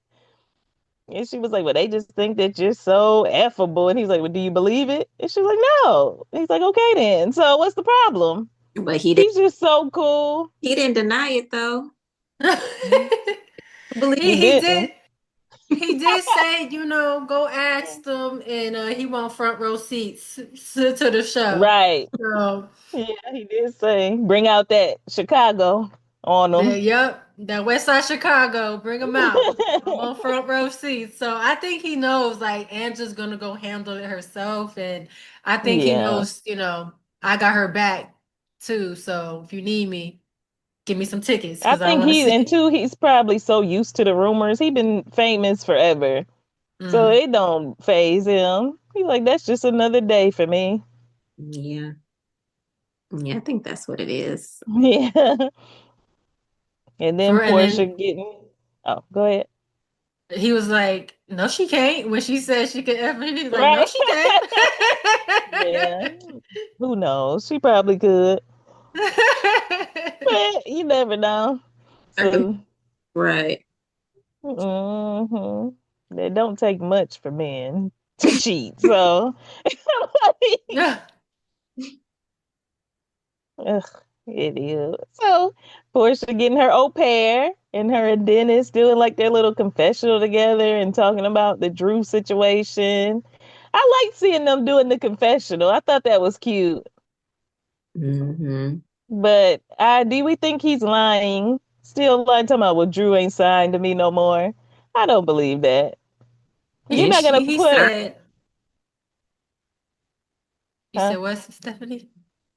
And she was like, well, they just think that you're so effable. And he's like, well, do you believe it? And she's like, no. And he's like, okay, then. So what's the problem? But He's just so cool. he didn't deny it though. I believe He He he did didn't. he did say, go ask them, and he want front row seats to the show. Right. So Yeah, he did say, bring out that Chicago on the him. yep, that West Side Chicago, bring them out. I want front row seats. So I think he knows like Angela's gonna go handle it herself, and I think he Yeah. knows, I got her back too. So if you need me, give me some tickets I because I think want to he, see and it. two, he's probably so used to the rumors. He been famous forever. So Hmm. it don't phase him. He's like, that's just another day for me. yeah. Yeah, I think that's what it is. Yeah. And then And Portia then getting, oh, go ahead. he was like, "No, she can't." When she said she could F me, he was like, "No, Right. she can't." Yeah. Who knows? She probably could. But you never know. I can, So, right. hmm they don't take much for men to cheat. So, Yeah. ugh, it is. So, Portia getting her au pair and her dentist doing like their little confessional together and talking about the Drew situation. I like seeing them doing the confessional. I thought that was cute. Hmm. But do we think he's lying? Still lying, talking about, well, Drew ain't signed to me no more. I don't believe that. You're Didn't not she, gonna He put, or said, "You huh? said what, Stephanie?"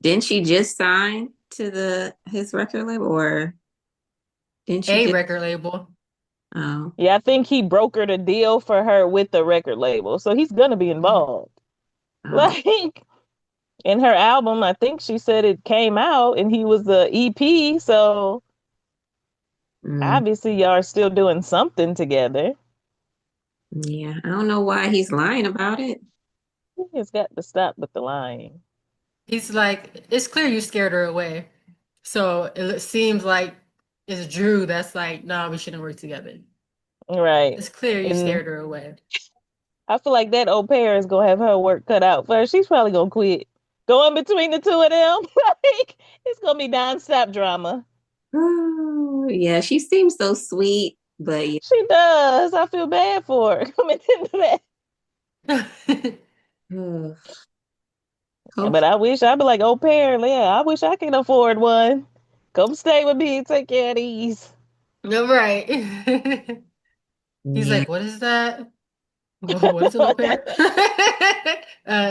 didn't she just sign to the his record label, or didn't she A just? record label. Oh, Yeah, I think he brokered a deal for her with the record label, so he's gonna be Mhm. involved. oh, Like in her album, I think she said it came out and he was the EP, so mm, obviously y'all are still doing something together. yeah. I don't know why he's lying about it. He has got to stop with the lying. He's like, "It's clear you scared her away." So it seems like it's Drew that's like, "No, we shouldn't work together." Right. It's clear you And scared her away. I feel like that au pair is gonna have her work cut out for her. She's probably gonna quit. Going between the two of them, like it's gonna be nonstop drama. Oh, yeah, she seems so sweet, but yeah. She does. I feel bad for her coming into that. Ugh. But Hope, I wish I'd be like, au pair, yeah, I wish I could afford one. Come stay with me and take care of these. No, right. He's yeah. like, "What is that? What is an au pair?"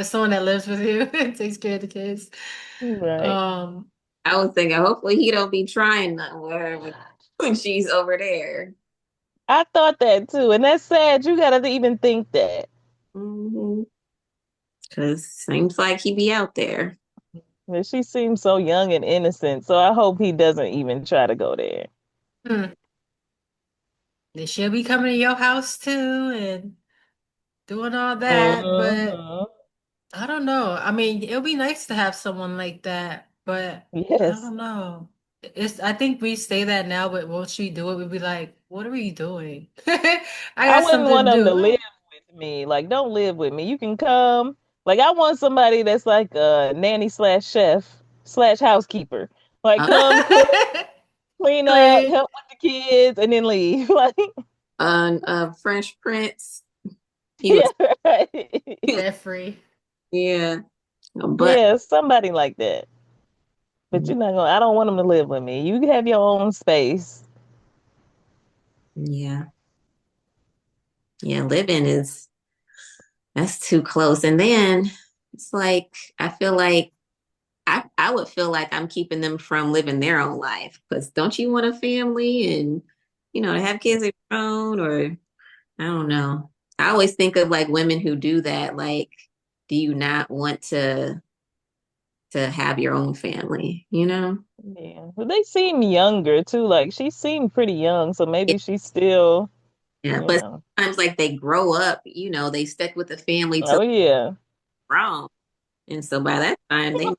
Someone that lives with you and takes care of the kids. Right. Um, I was thinking, hopefully he don't be trying nothing with her when she's over there. I thought that too. And that's sad. You gotta even think that. Hmm. Because seems like he be out there. But she seems so young and innocent. So I hope he doesn't even try to go there. hmm. Then she'll be coming to your house too, and doing all that, but Hmm. I don't know. I mean, it would be nice to have someone like that, but I Yes. don't know. I think we say that now, but once we do it, we'd be like, what are we doing? I I got wouldn't something want to them to do. live with me. Like, don't live with me. You can come. Like, I want somebody that's like a nanny slash chef slash housekeeper. Like, Uh, come cook, clean up, Clean, help with the kids, and then leave. Like, French Prince, he was, yeah, right. Jeffrey. yeah, but Yeah, somebody like that. But you're not gonna. I don't want them to live with me. You can have your own space. yeah, yeah, living is that's too close. And then it's like I feel like I would feel like I'm keeping them from living their own life because don't you want a family and to have kids of your own or I don't know. I always think of like women who do that. Like, do you not want to have your own family? You know? Yeah, but they seem younger too. Like she seemed pretty young, so maybe she's still, Yeah, you but know. sometimes like they grow up, they stick with the family till Oh yeah, they're grown. And so by that time they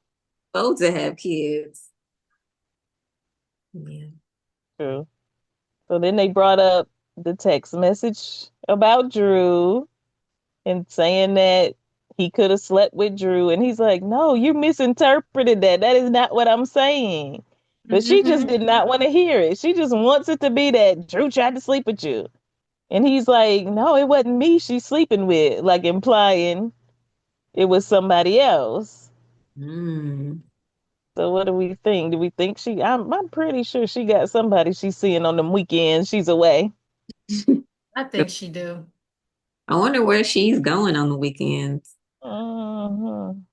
supposed to have kids. Yeah. true. So then they brought up the text message about Drew and saying that he could have slept with Drew, and he's like, "No, you misinterpreted that. That is not what I'm saying." But she just Hmm. did not want to hear it. She just wants it to be that Drew tried to sleep with you. And he's like, no, it wasn't me she's sleeping with, like implying it was somebody else. Mm. So what do we think? Do we think I'm pretty sure she got somebody she's seeing on them weekends she's away. I think she do. I wonder where she's going on the weekends. Hmm.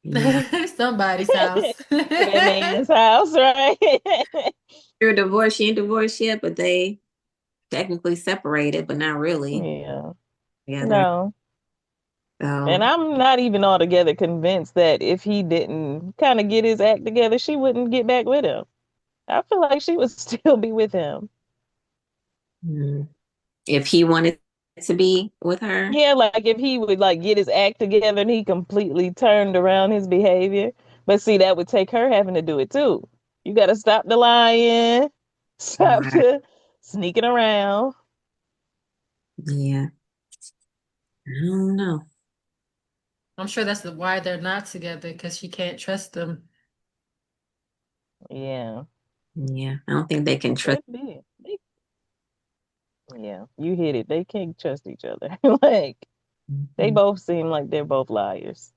Yeah. Somebody's house. To that man's house, right? They're divorced. She ain't divorced yet, but they technically separated, but not really Yeah. together. No. And So, I'm not even altogether convinced that if he didn't kind of get his act together, she wouldn't get back with him. I feel like she would still be with him. mm, if he wanted to be with her, Yeah, like if he would like get his act together and he completely turned around his behavior. But see, that would take her having to do it too. You got to stop the lying, stop right? the sneaking around. Yeah, I don't know. I'm sure that's why they're not together because she can't trust them. Yeah, Yeah, I don't think they can trust. could be. Yeah, you hit it. They can't trust each other. Like they Mhm, both seem like they're both liars.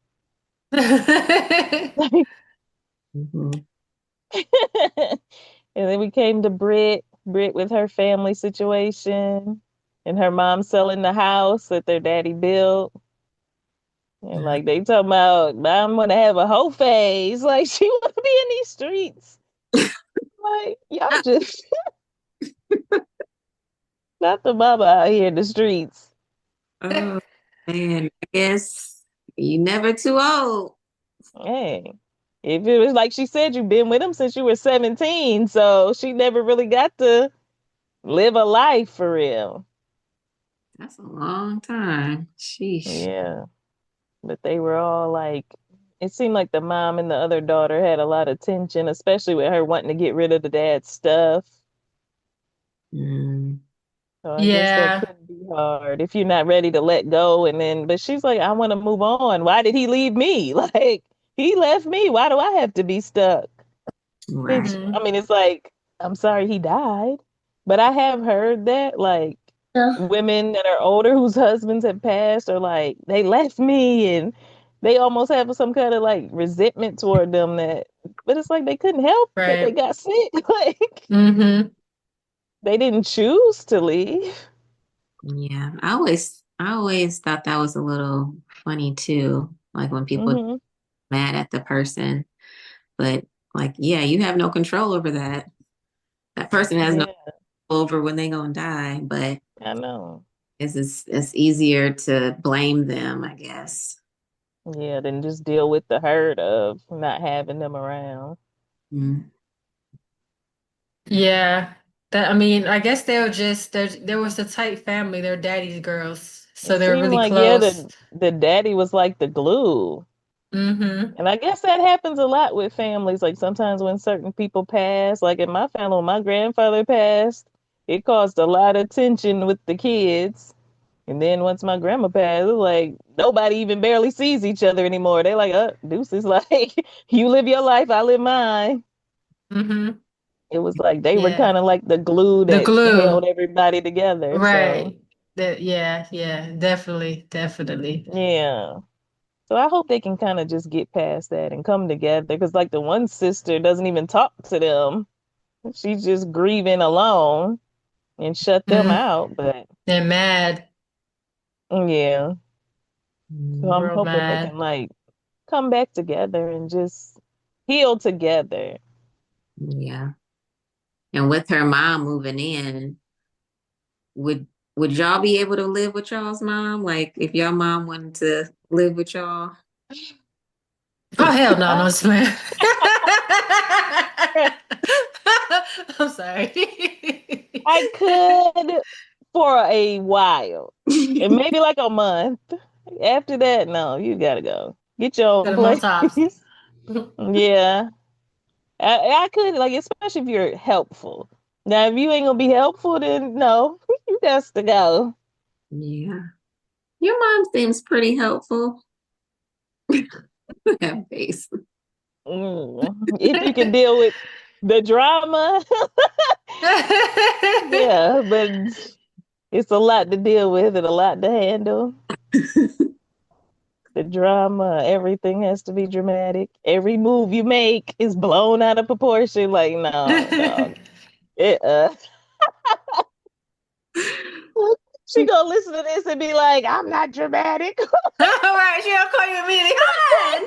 mhm. And then we came to Britt with her family situation and her mom selling the house that their daddy built. And like they talking about, I'm gonna have a whole phase. Like she wanna be in these streets. Like y'all just not the mama out here in the streets. Oh man, I guess you never too old. Hey. If it was like she said, you've been with him since you were 17, so she never really got to live a life for real. That's a long time. Sheesh. Yeah. But they were all like, it seemed like the mom and the other daughter had a lot of tension, especially with her wanting to get rid of the dad's stuff. Mm. So I guess that Yeah, could be hard if you're not ready to let go. And then, but she's like, I want to move on. Why did he leave me? Like, he left me. Why do I have to be stuck? Which, Right. I hmm, mean, it's like, I'm sorry he died. But I have heard that, like, yeah, women that are older whose husbands have passed are like, they left me and they almost have some kind of like resentment toward them that, but it's like they couldn't help that they right. got sick. Like, Hmm. they didn't choose to leave. Yeah. I always thought that was a little funny too. Like when people Hmm. mad at the person. But like, yeah, you have no control over that. That person has no Yeah, control over when they gonna die, but I know. it's easier to blame them, I guess. Yeah, then just deal with the hurt of not having them around. Mm. Yeah. That I mean, I guess they were just there was a tight family, they're daddy's girls. It So they were seemed really like, yeah, close. the daddy was like the glue. Mm-hmm. And I guess that happens a lot with families. Like sometimes when certain people pass, like in my family, when my grandfather passed, it caused a lot of tension with the kids. And then once my grandma passed, it was like nobody even barely sees each other anymore. They like, deuces, like you live your life, I live mine. Mm-hmm. It was like they were Yeah. kind of like the glue The that glue. held everybody together. So Right. That, yeah, yeah, definitely, definitely. yeah. So I hope they can kind of just get past that and come together. Because like the one sister doesn't even talk to them. She's just grieving alone and shut them Mm. out. But They're mad. yeah. So I'm Real hoping they can mad. like come back together and just heal together. Yeah. And with her mom moving in, would would y'all be able to live with y'all's mom? Like if your mom wanted to live with y'all? Oh hell no, no, I, I'm just playing. I'm sorry. I could for a while. And maybe like a month. After that, no, you gotta go. Get your To own the mom place. tops. Yeah. I could like, especially if you're helpful. Now, if you ain't gonna be helpful, then no, you got to go. Yeah. Your mom seems pretty helpful. That face. If you can deal with the drama, yeah, but it's a lot to deal with and a lot to handle. The drama, everything has to be dramatic. Every move you make is blown out of proportion. Like, no, dog. It, she gonna listen to this and be like, I'm not dramatic. All right, she'll call you immediately. Come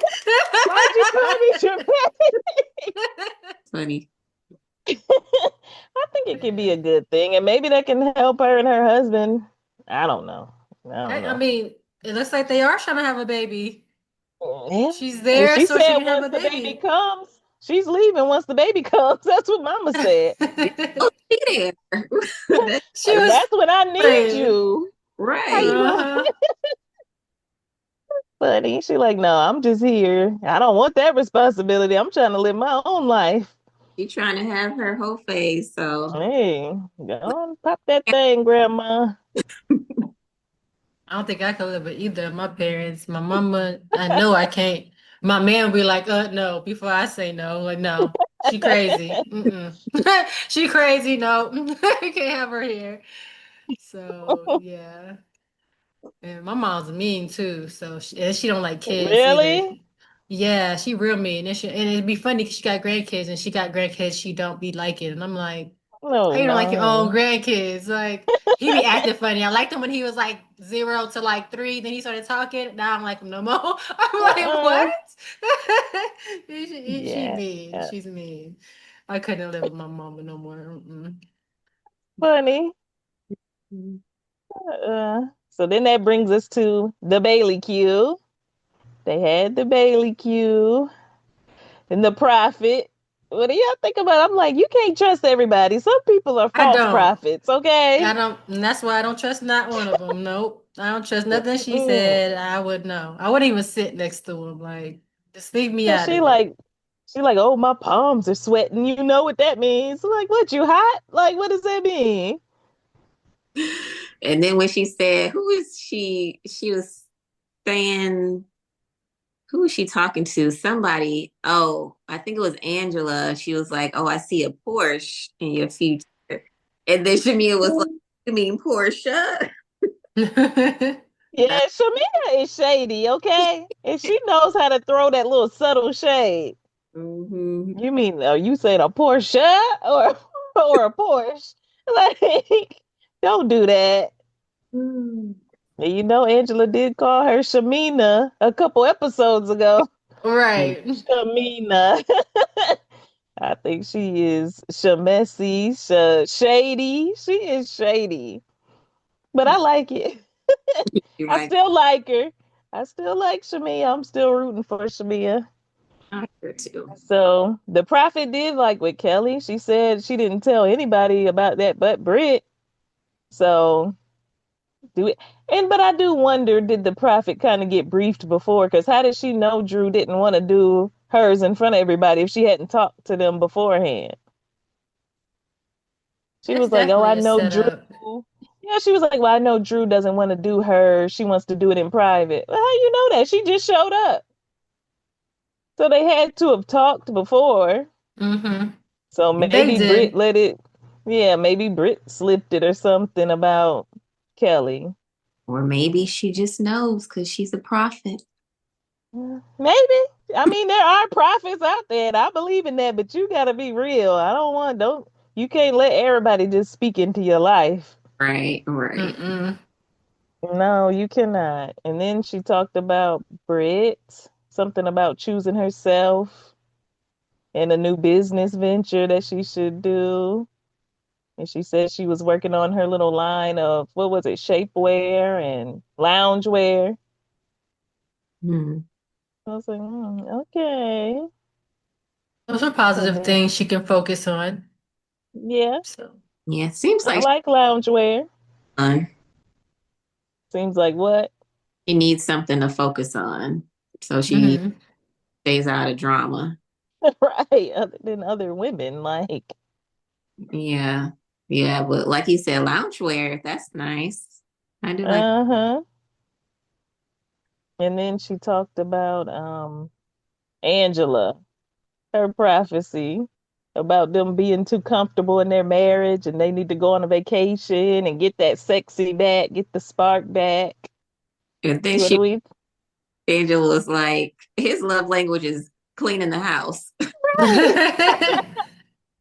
Why'd you call me dramatic? Funny. I think it could be a on. good thing, and maybe that can help her and her husband. I don't know. I don't I know. mean, it looks like they are trying to have a baby. Yeah. She's And there she so she said can have once a the baby baby. comes, she's leaving once the baby comes. That's what Mama said. Oh, be there. That's She was That's when I need playing. you. How right. you gonna, Uh-huh. buddy? She like, no, I'm just here. I don't want that responsibility. I'm trying to live my own life. She trying to have her whole face. So Hey, go on, pop that thing, Grandma. I don't think I could live with either of my parents. My mama, I know I can't. My man will be like, no, before I say no. Like, no, she crazy. Mm-mm. She crazy, no. You can't have her here. So, yeah. And my mom's mean too, so and she don't like kids either. Really? Yeah, she real mean. And it'd be funny because she got grandkids and she got grandkids she don't be liking. And I'm like, Oh how you don't like your own no. grandkids? Like he be acting funny. I liked him when he was like 0 to like 3. Then he started talking. Now I'm like him no more. I'm like, what? Uh-uh. She Yeah. mean. She's mean. I couldn't live with my mama no more. Mm-mm. Funny. So then that brings us to the Bailey Q. They had the Bailey Q and the prophet. What do y'all think about it? I'm like, you can't trust everybody. Some people are I false don't. prophets, okay? I don't, and that's why I don't trust not one of them. Nope. I don't trust nothing she Mm-mm. said. I would know. I wouldn't even sit next to him. Like, just leave me Cause out of it. she like, oh, my palms are sweating. You know what that means? Like, what, you hot? Like, what does that mean? And then when she said, who is she? She was saying, who was she talking to? Somebody. Oh, I think it was Angela. She was like, oh, I see a Porsche in your future. And then Shamia was like, you mean Porsche? Yeah, Shamina is shady, okay? And she knows how to throw that little subtle shade. Hmm. You mean, are you saying a Porsche or or a Porsche? Like, don't do that. And you know, Angela did call her Shamina a couple episodes ago. Right. Shamina. I think she is shamessy, shady. She is shady, but I like it. You I like still like her. I still like Shamia. I'm still rooting for Shamia. her too. So the prophet did like with Kelly. She said she didn't tell anybody about that but Britt. So Do it. But I do wonder, did the prophet kind of get briefed before? Because how did she know Drew didn't want to do hers in front of everybody if she hadn't talked to them beforehand? She That's was like, "Oh, I definitely a know Drew." setup. Yeah, she was like, "Well, I know Drew doesn't want to do hers. She wants to do it in private." Well, how you know that? She just showed up. So they had to have talked before. Mm-hmm. So They maybe Britt did. let it. Yeah, maybe Britt slipped it or something about Kelly. Or maybe she just knows because she's a prophet. Maybe. I mean, there are prophets out there, and I believe in that, but you gotta be real. Don't, you can't let everybody just speak into your life. Right, right. Mm-mm. No, you cannot. And then she talked about Brit, something about choosing herself and a new business venture that she should do. And she said she was working on her little line of, what was it, shapewear and loungewear. Hmm. I was like, okay. Those are And positive then, things she can focus on. yeah, So, Yeah, seems I like like loungewear. uh, Seems like what? she needs something to focus on. So she hmm stays out of drama. Right, other than other women, like, Yeah. Yeah, but like you said, loungewear, that's nice. I do like uh-huh. And then she talked about Angela, her prophecy about them being too comfortable in their marriage and they need to go on a vacation and get that sexy back, get the spark back. and then What do she we Angel was like, his love language is cleaning the house. right?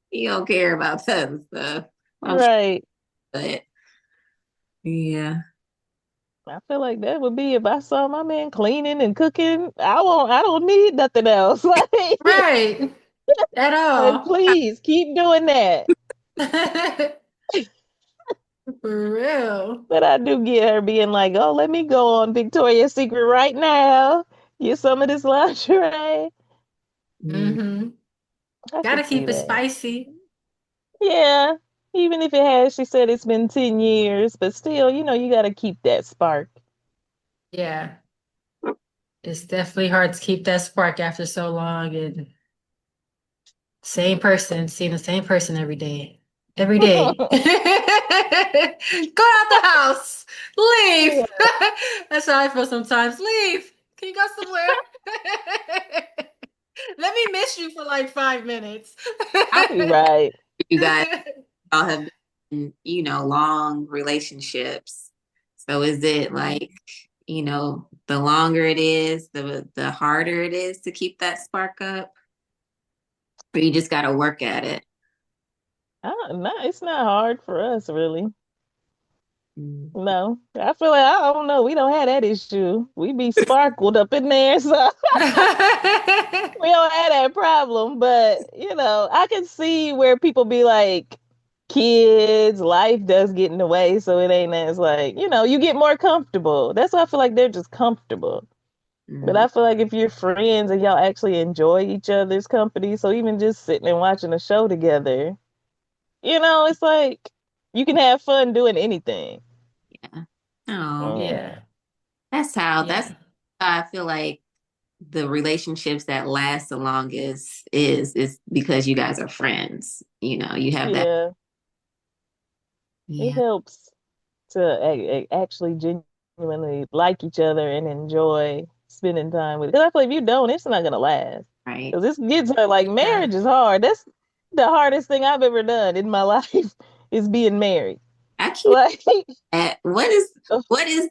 He don't care about other stuff. I'm sure, Right. but yeah. I feel like that would be if I saw my man cleaning and cooking. I don't need nothing else. Right. At Like all. please keep doing that. For real. But I do get her being like, oh, let me go on Victoria's Secret right now. Get some of this lingerie. Mm. hmm I Gotta could see keep it that. spicy. Yeah. Even if it has, she said it's been 10 years, but still, you got to keep that spark. Yeah. It's definitely hard to keep that spark after so long and same person, seeing the same person every day. Every day. Go out the house. Leave. Yeah, That's how I feel sometimes. Leave. Can you go somewhere? Let me miss you for like 5 minutes. How right. you guys all have been, long relationships. So is it like, the longer it is, the harder it is to keep that spark up? Or you just gotta work at it? No, it's not hard for us, really. Mm. No, I feel like I don't know. We don't have that issue. We be sparkled up in there, so we don't have that problem. But I can see where people be like, kids, life does get in the way, so it ain't as like you get more comfortable. That's why I feel like they're just comfortable. But Mm. I feel like if you're friends and y'all actually enjoy each other's company, so even just sitting and watching a show together, it's like you can have fun doing anything. Yeah. Oh, Yeah. Yeah. that's Yeah. how I feel like the relationships that last the longest is because you guys are friends. You have that. Yeah. It Yeah, helps to actually genuinely like each other and enjoy spending time with. Because I feel like if you don't, it's not gonna last. right. Because this gets her like Yeah. marriage is hard. That's the hardest thing I've ever done in my life is being married. I keep Like, at what is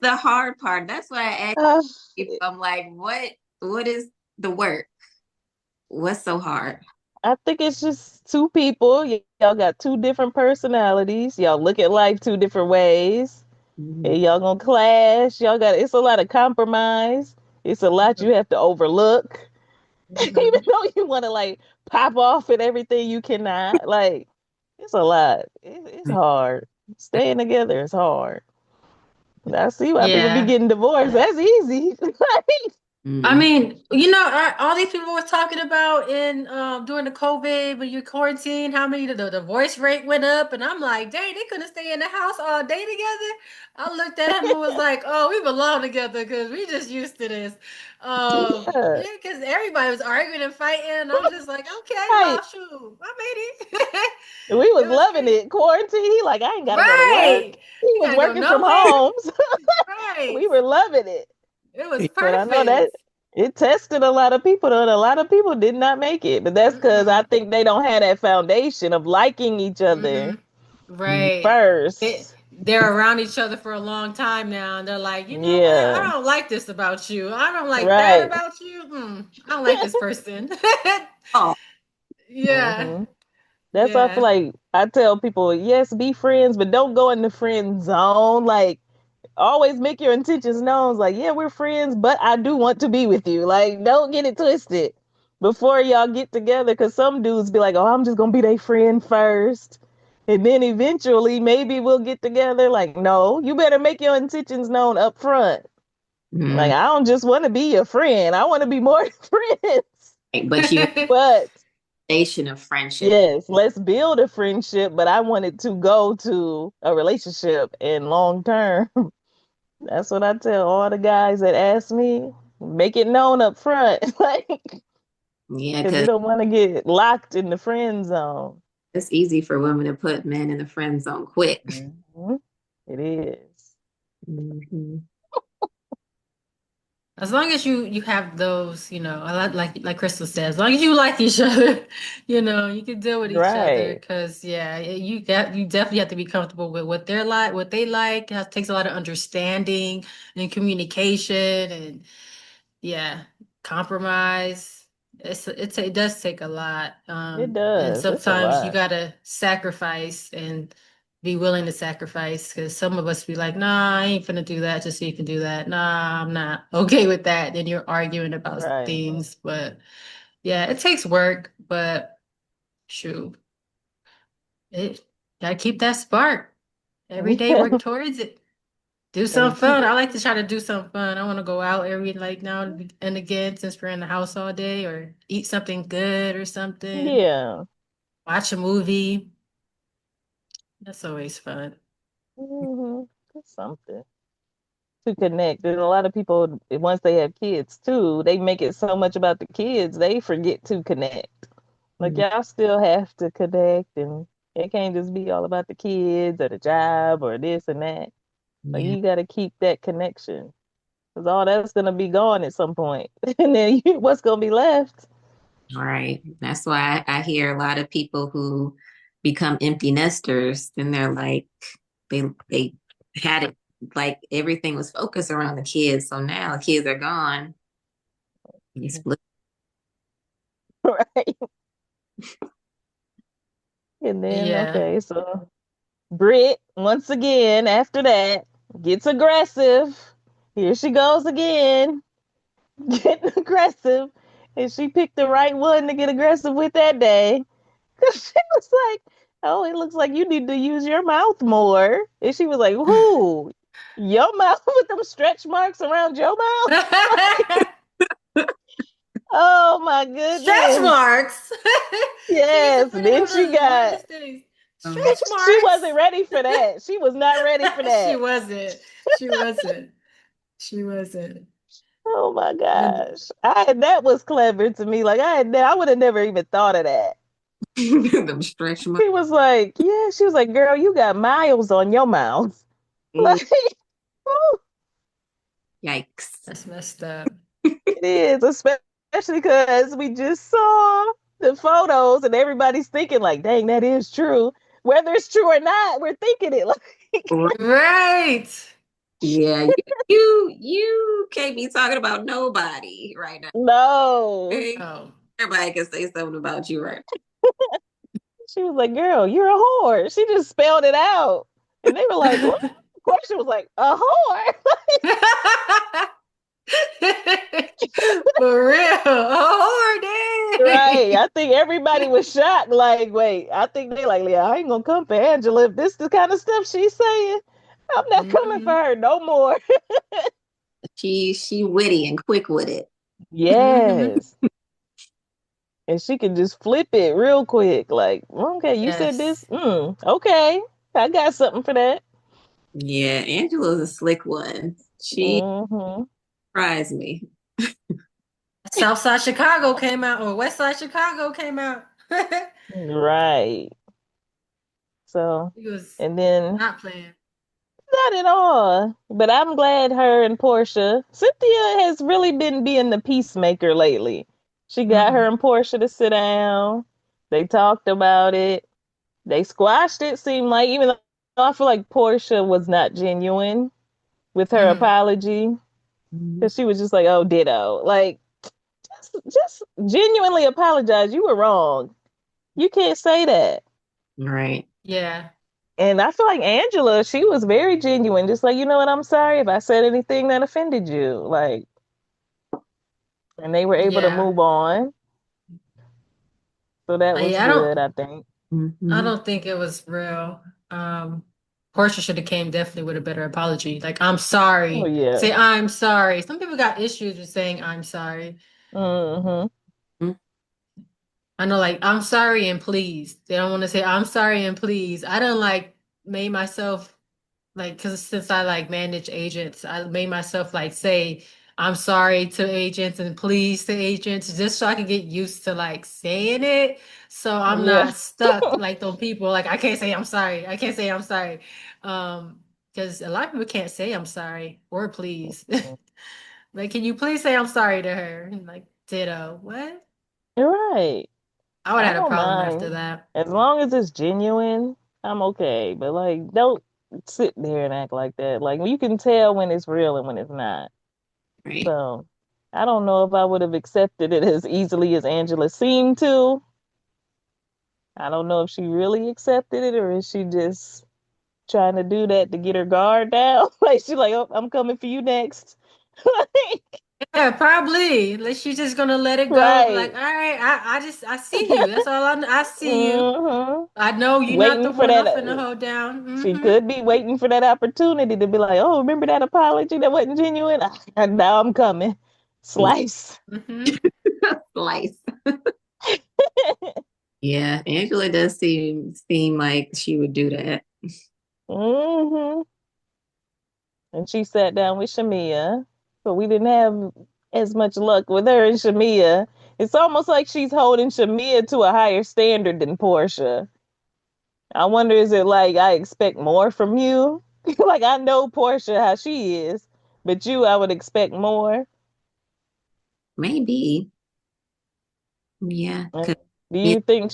the hard part? That's why I ask uh, people, I'm like, what is the work? What's so hard? I think it's just two people. Y'all got two different personalities. Y'all look at life two different ways. Mhm. And y'all gonna clash. It's a lot of compromise. It's a lot you have to overlook. Even Mhm. though you want to like pop off at everything you cannot. Like, it's a lot. It's hard. Staying together is hard. I see why people be Yeah. getting divorced. That's easy. I Mm. mean, all these people were talking about in during the COVID when you quarantine, how many the divorce rate went up, and I'm like, dang, they couldn't stay in the house all day together. I looked at him and was like, oh, we belong together because we just used to this. Yeah. Yeah, because everybody was arguing and fighting, and I'm just like, okay, Right. well, shoot, I made it. We It was was loving crazy, it. Quarantine. He like, I ain't gotta go to work. right? He You was gotta go working from nowhere, home. right? We were loving it. It was But I know perfect. that it tested a lot of people though, and a lot of people did not make it. But that's because I Mm-mm. think they don't have that foundation of liking each other Hmm. Right. first. They're around each other for a long time now, and they're like, you know what? I Yeah. don't like this about you. I don't like that Right. about you. I don't like this person. Oh, Yeah. Hmm. That's why I feel Yeah. like I tell people, yes, be friends, but don't go in the friend zone. Like always make your intentions known. Like, yeah, we're friends, but I do want to be with you. Like, don't get it twisted before y'all get together. Cause some dudes be like, oh, I'm just gonna be their friend first. And then eventually maybe we'll get together. Like, no, you better make your intentions known up front. Like, mm. I don't just want to be your friend. I want to be more friends. But you But foundation of friendship. yes, let's build a friendship, but I want it to go to a relationship and long term. That's what I tell all the guys that ask me. Make it known up front, like, Yeah, because you because don't want to get locked in the friend zone. it's easy for women to put men in the friend zone quick. Mhm. It is. Hmm. As long as you have those, like Crystal said, as long as you like each other, you can deal with each other. Right. Because yeah, you definitely have to be comfortable with what they're like, what they like. It takes a lot of understanding and communication, and yeah, compromise. It does take a lot. It And does. It's a sometimes you lot. gotta sacrifice and be willing to sacrifice because some of us be like, nah, I ain't finna do that just so you can do that. Nah, I'm not okay with that. Then you're arguing about Right. things. But yeah, it takes work, but shoot, it gotta keep that spark. Every day Yeah. work towards it. Do And something keep fun. I like to try to do something fun. I want to go out every like now and again since we're in the house all day or eat something good or something. yeah. Watch a movie. That's always fun. Hmm. That's something to connect. And a lot of people, once they have kids too, they make it so much about the kids, they forget to connect. Like y'all still have to connect, and it can't just be all about the kids or the job or this and that. Like Yeah. you got to keep that connection because all that's gonna be gone at some point, and then what's gonna be left? Right. That's why I hear a lot of people who become empty nesters, and they're like, they had it like everything was focused around the kids. So now the kids are gone. You split. Right? And then Yeah. okay, so Brit once again after that gets aggressive. Here she goes again, getting aggressive, and she picked the right one to get aggressive with that day. She was like, "Oh, it looks like you need to use your mouth more." And she was like, "Who? Your mouth with them stretch marks around your mouth?" Oh my Stretch goodness. marks. She needs to Yes. put it Then on she the got, weirdest things. Um, Stretch she wasn't marks. ready for that. She was not ready for She that. wasn't. She wasn't. She wasn't. Oh my And gosh. That was clever to me. Like I would have never even thought of that. them stretch marks. She was like, yeah, she was like, girl, you got miles on your mouth. Mm, Like, woo. yikes. that's messed up. It is, especially because we just saw the photos and everybody's thinking like, dang, that is true. Whether it's true or not, we're thinking it like, Right. Yeah, you can't be talking about nobody right now. no. Okay? Oh. Everybody can say something about you right She was like, girl, you're a whore. She just spelled it out. And they were like, what? Of course, she was like, a whore. For real. Oh, Right. dang. I think everybody was shocked. Like, wait, I think they like, yeah, I ain't gonna come for Angela. If this the kind of stuff she's saying, I'm not coming for Mhm. her no more. now. She witty and quick with it. Hmm. Yes. And she can just flip it real quick. Like, okay, you said this. Yes. Okay. I got something for that. Yeah, Angela's a slick one. She Hmm. surprised me. Southside Chicago came out, or West Side Chicago came out. Right. So, He was and then not playing. not at all. But I'm glad her and Porsha. Cynthia has really been being the peacemaker lately. She got her Mm, and Porsha to sit down. They talked about it. They squashed it, seemed like, even though I feel like Porsha was not genuine with her mm. apology. Mhm. Because she was just like, oh, ditto. Like, just genuinely apologize. You were wrong. You can't say that. Right. Yeah, And I feel like Angela, she was very genuine. Just like, you know what, I'm sorry if I said anything that offended you. Like, and they were able to yeah. move on. So that was Yeah, good, I think. I Hmm. don't think it was real. Um, Portia should have came definitely with a better apology. Like, I'm Oh, sorry. yeah. Say I'm sorry. Some people got issues with saying I'm sorry. Hmm. I know, like, I'm sorry and please. They don't want to say I'm sorry and please. I don't like made myself like, because since I like manage agents, I made myself like say I'm sorry to agents and please to agents just so I can get used to like saying it. So I'm Yeah. not stuck like those people. Like I can't say I'm sorry. I can't say I'm sorry. Because a lot of people can't say I'm sorry or please. Like, can you please say I'm sorry to her? And like, ditto. What? You're right. I would I have had a don't problem after mind. that. As long as it's genuine, I'm okay. But like, don't sit there and act like that. Like, you can tell when it's real and when it's not. Right. So I don't know if I would have accepted it as easily as Angela seemed to. I don't know if she really accepted it or is she just trying to do that to get her guard down. Like, she's like, oh, I'm coming for you next. Like, Yeah, probably. Like she's just gonna let it go. Like, right. all right, I see you. That's all I see you. Hmm. I know you're not the Waiting for one that. I'm finna hold down. She Mm-hmm. could be waiting for that opportunity to be like, oh, remember that apology that wasn't genuine? And now I'm coming. Slice. Mm-hmm. Slice. Yeah, Angela does seem like she would do that. Hmm. And she sat down with Shamia, but we didn't have as much luck with her and Shamia. It's almost like she's holding Shamia to a higher standard than Portia. I wonder, is it like I expect more from you? Like I know Portia how she is, but you, I would expect more. Maybe. Yeah. Do you think?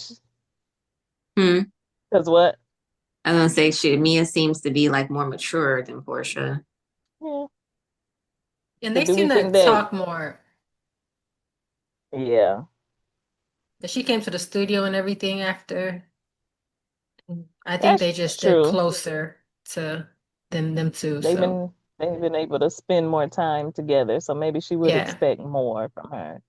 Hmm. Because what? I was gonna say shit, Mia seems to be like more mature than Portia. Yeah. And So they do we seem to think that? talk more. Yeah, That she came to the studio and everything after. I think that's they just they're true. closer to them two. They've So been they've been able to spend more time together, so maybe she would yeah. expect more from her.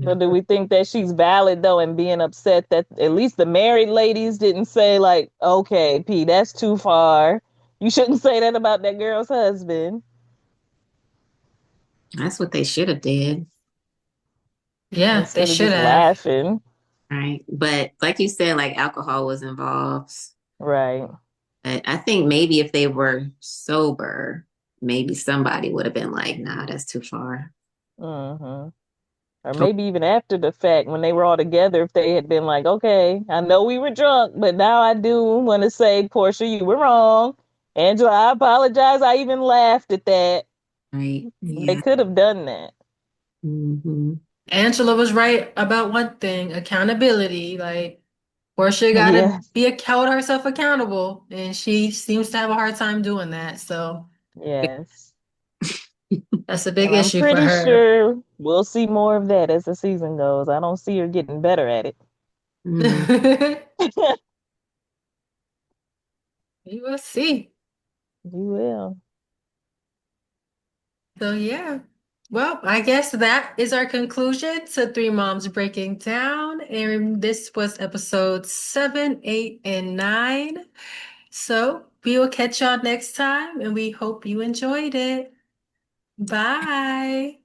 So do Mhm. we think that she's valid though in being upset that at least the married ladies didn't say like, okay, P, that's too far. You shouldn't say that about that girl's husband That's what they should have did, Yeah, they instead of should just have. laughing. right? But like you said, like alcohol was involved. Right. But I think maybe if they were sober, maybe somebody would have been like, nah, that's too far. Hmm. Or Oh, maybe even after the fact when they were all together, if they had been like, okay, I know we were drunk, but now I do want to say, Portia, you were wrong. Angela, I apologize. I even laughed at that. right. They Yeah. could have done that. Hmm. Angela was right about one thing, accountability. Like Portia got to Yes. be hold herself accountable, and she seems to have a hard time doing that. So Yes. that's a big And I'm issue for pretty her. sure we'll see more of that as the season goes. I don't see her getting better at it. Mm. You will see. You will. So yeah. Well, I guess that is our conclusion to Three Moms Breaking Down. And this was episode 7, 8, and 9. So we will catch y'all next time, and we hope you enjoyed it. Bye.